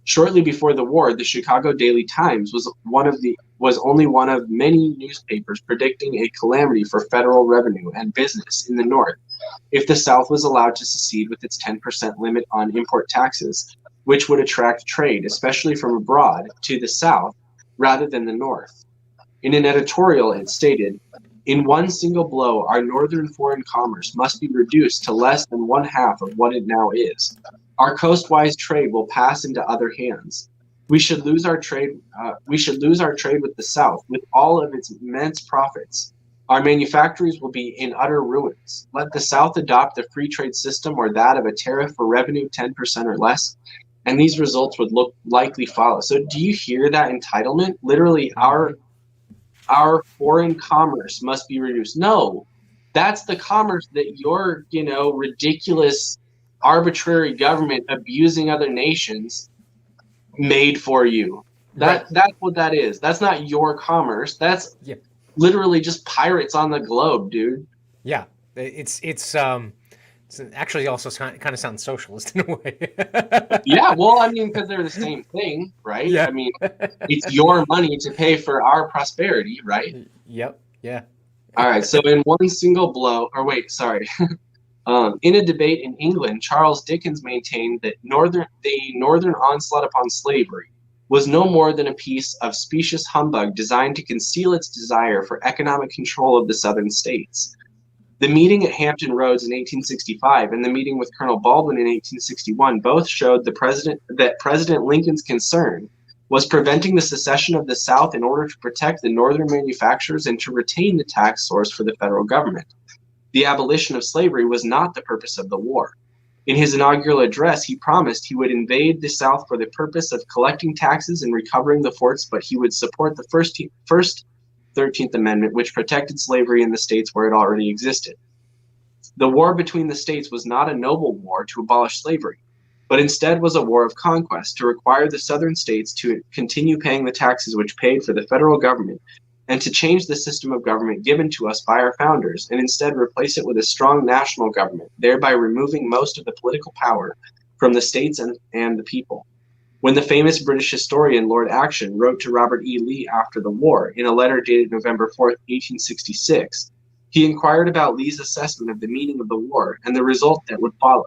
Shortly before the war, the Chicago Daily Times was only one of many newspapers predicting a calamity for federal revenue and business in the North if the South was allowed to secede with its 10% limit on import taxes, which would attract trade, especially from abroad, to the South rather than the North. In an editorial, it stated, "In one single blow, our northern foreign commerce must be reduced to less than one half of what it now is. Our coastwise trade will pass into other hands. We should lose our trade. With the South, with all of its immense profits. Our manufactories will be in utter ruins. Let the South adopt the free trade system or that of a tariff for revenue 10% or less, and these results would likely follow." So, do you hear that entitlement? Literally, our foreign commerce must be reduced. No, that's the commerce that your, ridiculous, arbitrary government abusing other nations made for you. Right. That's what that is. That's not your commerce. That's Yeah. literally just pirates on the globe, dude. Yeah. It's actually also kind of sounds socialist in a way. Yeah, well, I mean, because they're the same thing, right? Yeah. I mean, it's your money to pay for our prosperity, right? Yep. Yeah. All right, so in one single blow, or wait, sorry. In a debate in England, Charles Dickens maintained that the northern onslaught upon slavery was no more than a piece of specious humbug designed to conceal its desire for economic control of the southern states. The meeting at Hampton Roads in 1865 and the meeting with Colonel Baldwin in 1861 both showed that President Lincoln's concern was preventing the secession of the South in order to protect the northern manufacturers and to retain the tax source for the federal government. The abolition of slavery was not the purpose of the war. In his inaugural address, he promised he would invade the South for the purpose of collecting taxes and recovering the forts, but he would support the first 13th Amendment, which protected slavery in the states where it already existed. The war between the states was not a noble war to abolish slavery, but instead was a war of conquest to require the southern states to continue paying the taxes which paid for the federal government and to change the system of government given to us by our founders and instead replace it with a strong national government, thereby removing most of the political power from the states and the people. When the famous British historian Lord Acton wrote to Robert E. Lee after the war in a letter dated November 4th, 1866, he inquired about Lee's assessment of the meaning of the war and the result that would follow.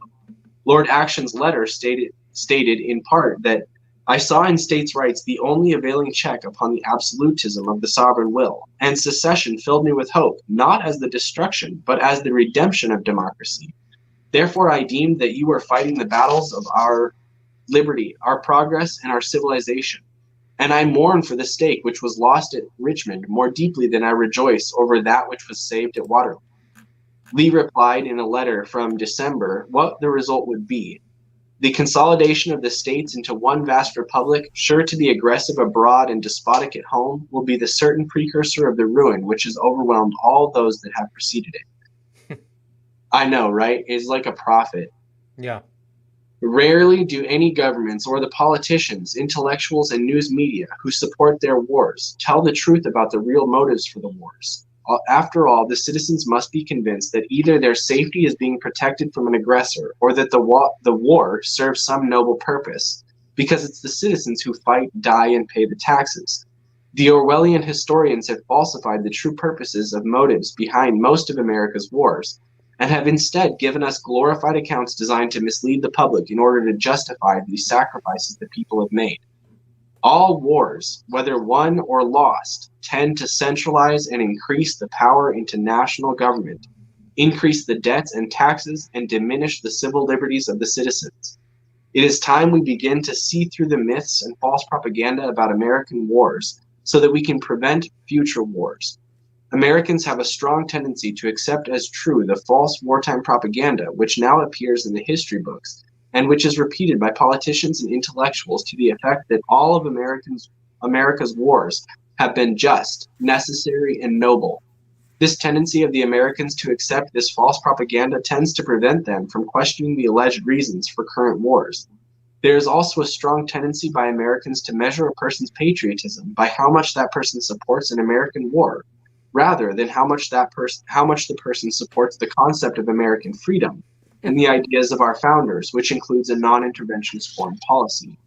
Lord Acton's letter stated in part that I saw in states' rights the only availing check upon the absolutism of the sovereign will, and secession filled me with hope, not as the destruction, but as the redemption of democracy. Therefore I deemed that you were fighting the battles of our liberty, our progress, and our civilization. And I mourn for the stake which was lost at Richmond more deeply than I rejoice over that which was saved at Waterloo. Lee replied in a letter from December what the result would be. The consolidation of the states into one vast republic, sure to be aggressive abroad and despotic at home, will be the certain precursor of the ruin which has overwhelmed all those that have preceded it. I know, right? It's like a prophet. Yeah. Rarely do any governments or the politicians, intellectuals, and news media who support their wars tell the truth about the real motives for the wars. After all, the citizens must be convinced that either their safety is being protected from an aggressor or that the war serves some noble purpose, because it's the citizens who fight, die, and pay the taxes. The Orwellian historians have falsified the true purposes of motives behind most of America's wars, and have instead given us glorified accounts designed to mislead the public in order to justify the sacrifices the people have made. All wars, whether won or lost, tend to centralize and increase the power into national government, increase the debts and taxes, and diminish the civil liberties of the citizens. It is time we begin to see through the myths and false propaganda about American wars so that we can prevent future wars. Americans have a strong tendency to accept as true the false wartime propaganda which now appears in the history books and which is repeated by politicians and intellectuals to the effect that all of America's wars have been just, necessary, and noble. This tendency of the Americans to accept this false propaganda tends to prevent them from questioning the alleged reasons for current wars. There is also a strong tendency by Americans to measure a person's patriotism by how much that person supports an American war, rather than how much the person supports the concept of American freedom and the ideas of our founders, which includes a non-interventionist foreign policy.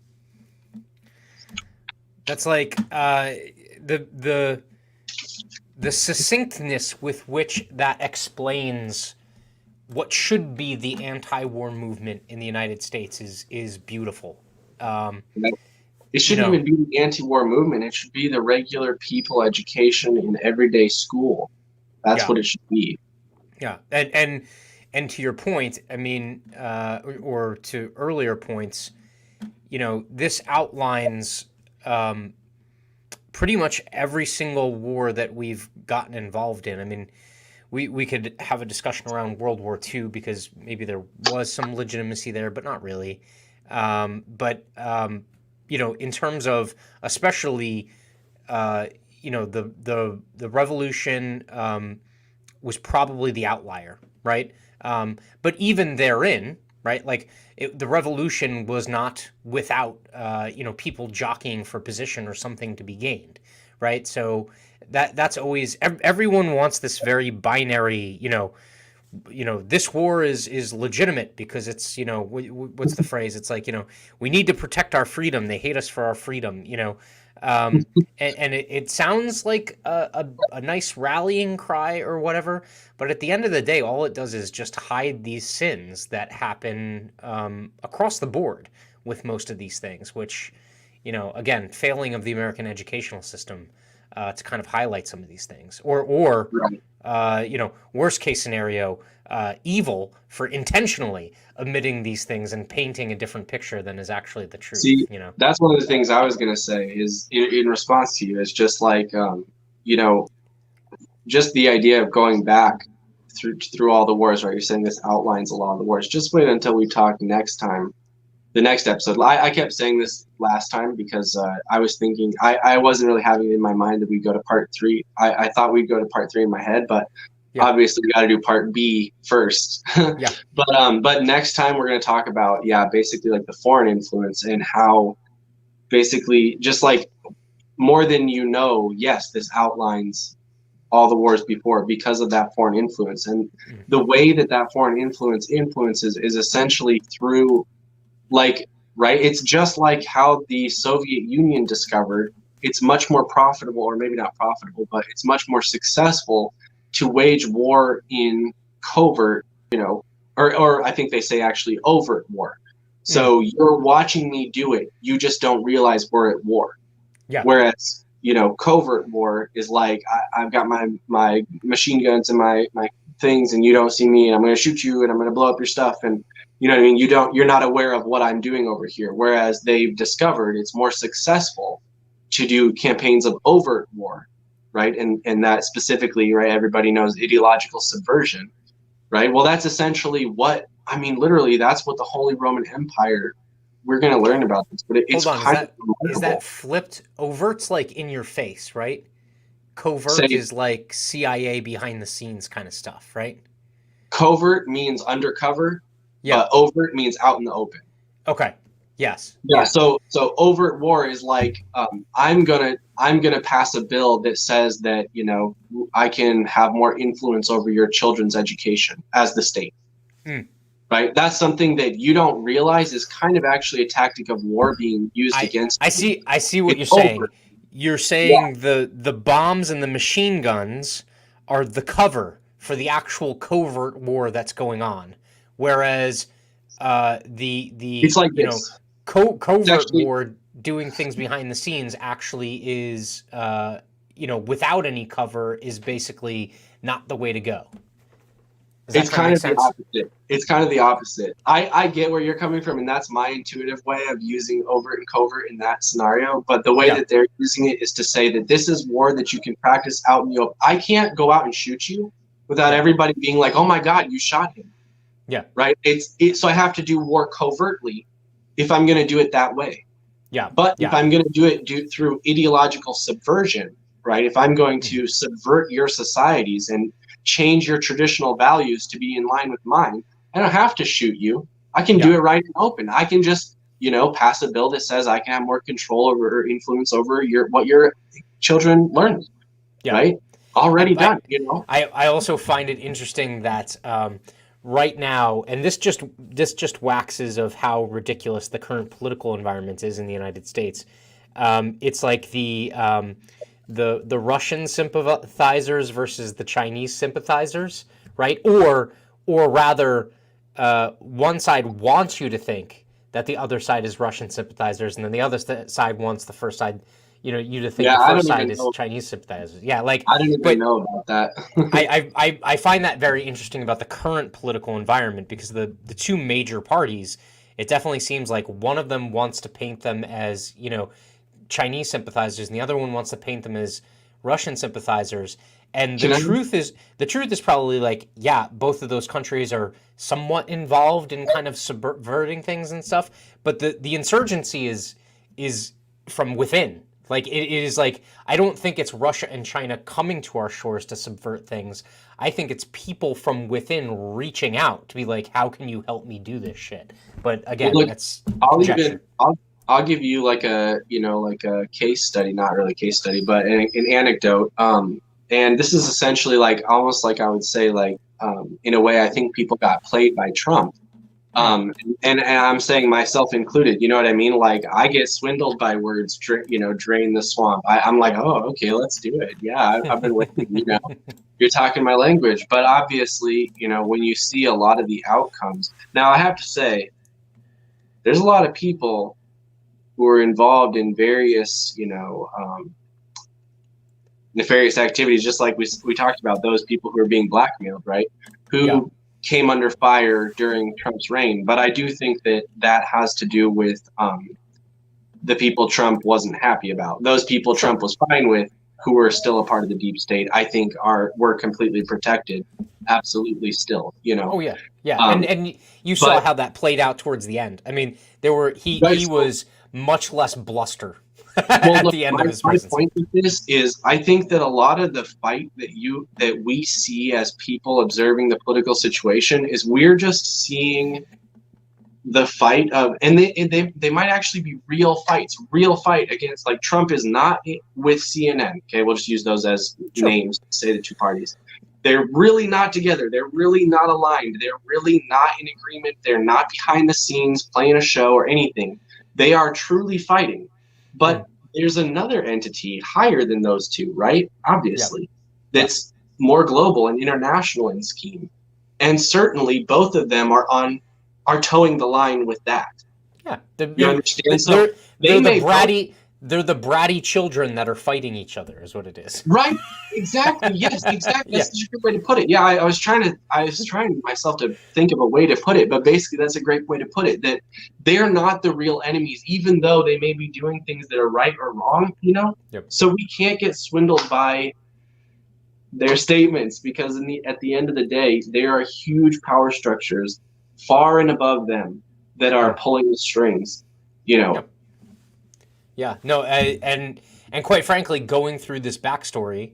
That's like the succinctness with which that explains what should be the anti-war movement in the United States is beautiful. It shouldn't even be the anti-war movement. It should be the regular people education in everyday school. That's what it should be. Yeah, and to your point, I mean, or to earlier points, this outlines pretty much every single war that we've gotten involved in. I mean, we could have a discussion around World War II because maybe there was some legitimacy there, but not really. In terms of especially, the revolution was probably the outlier, right? But even therein, right? Like the revolution was not without, people jockeying for position or something to be gained, right? So that's always, everyone wants this very binary, this war is legitimate because it's, what's the phrase? It's like, we need to protect our freedom. They hate us for our freedom, um, and it sounds like a nice rallying cry or whatever, but at the end of the day, all it does is just hide these sins that happen across the board with most of these things, which, again, failing of the American educational system to kind of highlight some of these things, or Right. Worst case scenario, evil for intentionally omitting these things and painting a different picture than is actually the truth. See, that's one of the things I was going to say is in response to you is just like, just the idea of going back through all the wars, right? You're saying this outlines a lot of the wars. Just wait until we talk next time, the next episode. I kept saying this last time because I was thinking, I wasn't really having it in my mind that we'd go to part 3. I thought we'd go to part 3 in my head, but obviously we got to do part B first. Yeah. But next time we're going to talk about, basically like the foreign influence and how basically just like more than yes, this outlines all the wars before because of that foreign influence. And the way that foreign influences is essentially through right? It's just like how the Soviet Union discovered it's much more profitable, or maybe not profitable, but it's much more successful to wage war in covert, or I think they say actually overt war. So you're watching me do it. You just don't realize we're at war. Yeah. Whereas, covert war is like, I've got my machine guns and my things, and you don't see me, and I'm going to shoot you, and I'm going to blow up your stuff. And you know what I mean? You're not aware of what I'm doing over here. Whereas they've discovered it's more successful to do campaigns of overt war, right? And that specifically, right, everybody knows ideological subversion, right? Well, that's essentially literally that's what the Holy Roman Empire, we're going to learn about this, but it's Hold on, kind of is that flipped? Overt's like in your face, right? Covert is like CIA behind the scenes kind of stuff, right? Covert means undercover. Yeah. Overt means out in the open. Okay. Yes. Yeah. So overt war is like, I'm gonna pass a bill that says that I can have more influence over your children's education as the state. Right. That's something that you don't realize is kind of actually a tactic of war being used against. I see what you're saying. You're saying the bombs and the machine guns are the cover for the actual covert war that's going on, withoas it's like covert actually, war doing things behind the scenes actually is without any cover is basically not the way to go. It's kind of the opposite. It's kind of the opposite. I get where you're coming from, and that's my intuitive way of using overt and covert in that scenario. But the way that they're using it is to say that this is war that you can practice out in the open. I can't go out and shoot you without everybody being like, "Oh my God, you shot him." Yeah. Right. So I have to do war covertly if I'm going to do it that way. Yeah. But if I'm going to do it through ideological subversion, right? If I'm going to subvert your societies and change your traditional values to be in line with mine, I don't have to shoot you. I can do it right and open. I can just, pass a bill that says I can have more control over or influence over what your children learn. Yeah. Right? Already done. I also find it interesting that right now, and this just waxes of how ridiculous the current political environment is in the United States. It's like the Russian sympathizers versus the Chinese sympathizers, right? Or rather, one side wants you to think that the other side is Russian sympathizers, and then the other side wants the first side, you to think the first side is Chinese sympathizers. Yeah, like I don't even know about that. I find that very interesting about the current political environment, because the two major parties, it definitely seems like one of them wants to paint them as Chinese sympathizers, and the other one wants to paint them as Russian sympathizers. And the truth is probably like, both of those countries are somewhat involved in kind of subverting things and stuff, but the insurgency is from within Like it is like I don't think it's Russia and China coming to our shores to subvert things. I think it's people from within reaching out to be like, how can you help me do this shit? But Well, again, look, that's I'll conjecture. even I'll give you like a like a case study, not really a case study, but an anecdote. And this is essentially like almost like I would say like in a way I think people got played by Trump. Hmm. And I'm saying myself included. You know what I mean? Like I get swindled by words, drain the swamp. I'm like, oh, okay, let's do it. Yeah, I've been waiting. You're talking my language. But obviously, when you see a lot of the outcomes, now I have to say, there's a lot of people who are involved in various, nefarious activities, just like we talked about those people who are being blackmailed, right? Yeah. Who came under fire during Trump's reign. But I do think that has to do with the people Trump wasn't happy about. Those people Sure. Trump was fine with, who were still a part of the deep state, I think were completely protected. Absolutely, still, Oh yeah, yeah, Um, and you saw but how that played out towards the end. I mean, he right, so was much less bluster well, at look, the end my, of his my presidency. point with this is I think that a lot of the fight that we see as people observing the political situation is we're just seeing the fight of, and they might actually be real fight against, like, Trump is not with CNN. Okay, we'll just use those as Sure. names to say the two parties. They're really not together. They're really not aligned. They're really not in agreement. They're not behind the scenes playing a show or anything. They are truly fighting. Mm. But there's another entity higher than those two, right? Yeah. Obviously, Yeah. that's more global and international in scheme. And certainly both of them are towing the line with that. Yeah. You understand? So they They're the may both. bratty children that are fighting each other is what it is. Right, exactly. Yes, exactly. Yeah. That's such a good way to put it. Yeah, I was trying myself to think of a way to put it, but basically that's a great way to put it. That they're not the real enemies, even though they may be doing things that are right or wrong. Yep. So we can't get swindled by their statements, because at the end of the day, there are huge power structures far and above them that are pulling the strings. Yep. Yeah. No. And quite frankly, going through this backstory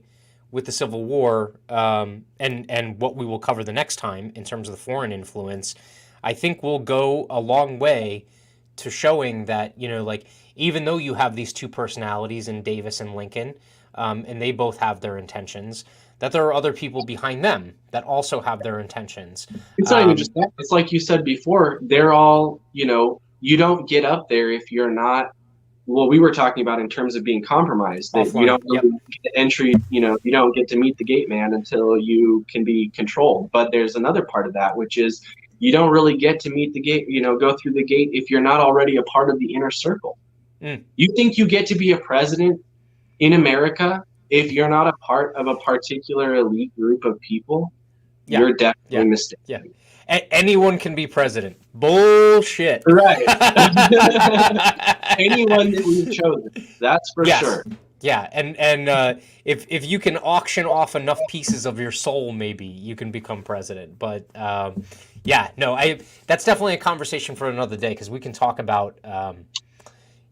with the Civil War, and what we will cover the next time in terms of the foreign influence, I think will go a long way to showing that, like, even though you have these two personalities in Davis and Lincoln, and they both have their intentions, that there are other people behind them that also have their intentions. It's not even just that. It's like you said before, they're all, you don't get up there if you're not, well, we were talking about in terms of being compromised, that you Offline. don't Yep. really get the entry, you don't get to meet the gate man until you can be controlled. But there's another part of that, which is you don't really get to meet the gate, go through the gate if you're not already a part of the inner circle. Mm. You think you get to be a president in America if you're not a part of a particular elite group of people? Yeah. You're definitely Yeah. mistaken. Yeah. Anyone can be president. Bullshit. Right. Anyone that we've chosen, that's for Yes. sure. Yeah, and if you can auction off enough pieces of your soul, maybe you can become president. But yeah, no, that's definitely a conversation for another day, because we can talk about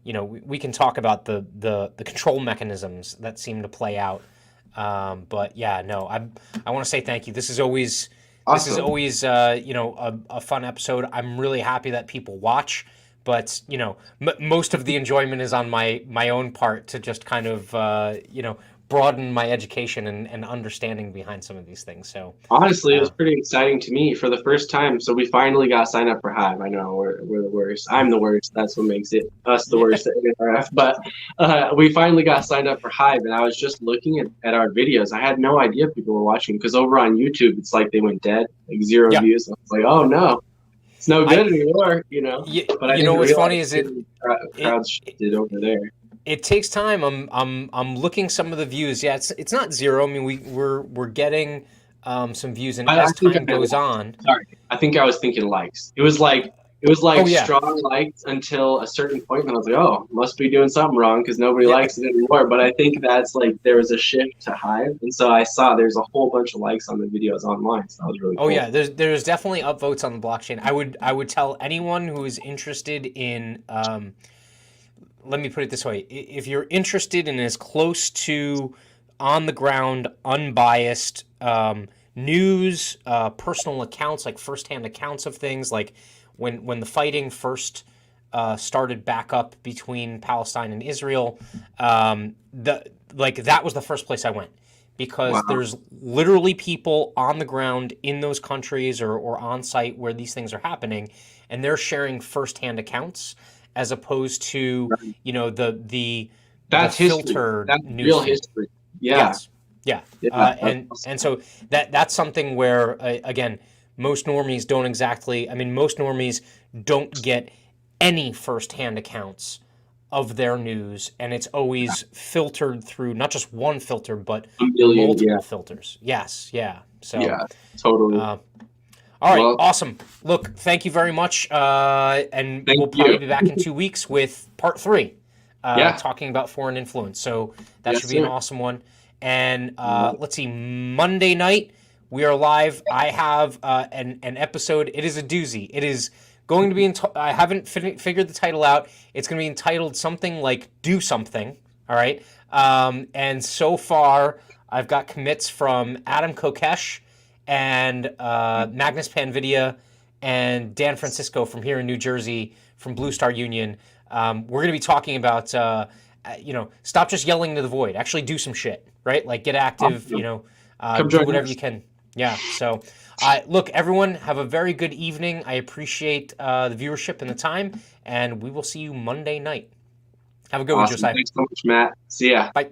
we can talk about the control mechanisms that seem to play out. But yeah, no, I want to say thank you. This is always a fun episode. I'm really happy that people watch. But most of the enjoyment is on my own part to just kind of broaden my education and understanding behind some of these things. So honestly, it was pretty exciting to me for the first time. So we finally got signed up for Hive. I know we're the worst. I'm the worst. That's what makes us the worst at NRF. But we finally got signed up for Hive, and I was just looking at our videos. I had no idea people were watching, because over on YouTube, it's like they went dead, like 0 views. I was like, oh no. It's no good anymore, But I didn't what's funny realize is crowds shifted over there. It takes time. I'm looking some of the views. Yeah, it's not 0. I mean, we're getting some views, and as time goes on. Sorry, I think I was thinking likes. It was like strong likes until a certain point, and I was like, oh, must be doing something wrong, because nobody likes it anymore. But I think that's like there was a shift to Hive, and so I saw there's a whole bunch of likes on the videos online. So that was really cool. Oh yeah, there's definitely upvotes on the blockchain. I would tell anyone who is interested in let me put it this way. If you're interested in as close to on the ground, unbiased news, personal accounts, like firsthand accounts of things, like when the fighting first started back up between Palestine and Israel, that was the first place I went, because Wow. there's literally people on the ground in those countries or on site where these things are happening, and they're sharing firsthand accounts as opposed to the That's history. filtered That's news real feed. history. Yeah. Yes, yeah, Yeah. and so that's something where again, most normies don't exactly. I mean, most normies don't get any firsthand accounts of their news, and it's always filtered through not just one filter, but A million, multiple yeah. filters. Yes, yeah. So, Yeah, totally. all right, Well, awesome. Look, thank you very much, and thank we'll probably you. be back in 2 weeks with part 3, Yeah. talking about foreign influence. So that Yes, should be an sir. awesome one. And let's see, Monday night we are live. I have an episode. It is a doozy. It is going to be. I haven't figured the title out. It's going to be entitled something like "Do Something." All right. And so far, I've got commits from Adam Kokesh and Magnus Panvidia and Dan Francisco from here in New Jersey from Blue Star Union. We're going to be talking about, stop just yelling into the void. Actually do some shit, right? Like get active, Come do join whatever us. you can. Yeah. So, look, everyone, have a very good evening. I appreciate the viewership and the time, and we will see you Monday night. Have a good one, Awesome. Josiah. Thanks so much, Matt. See ya. Bye.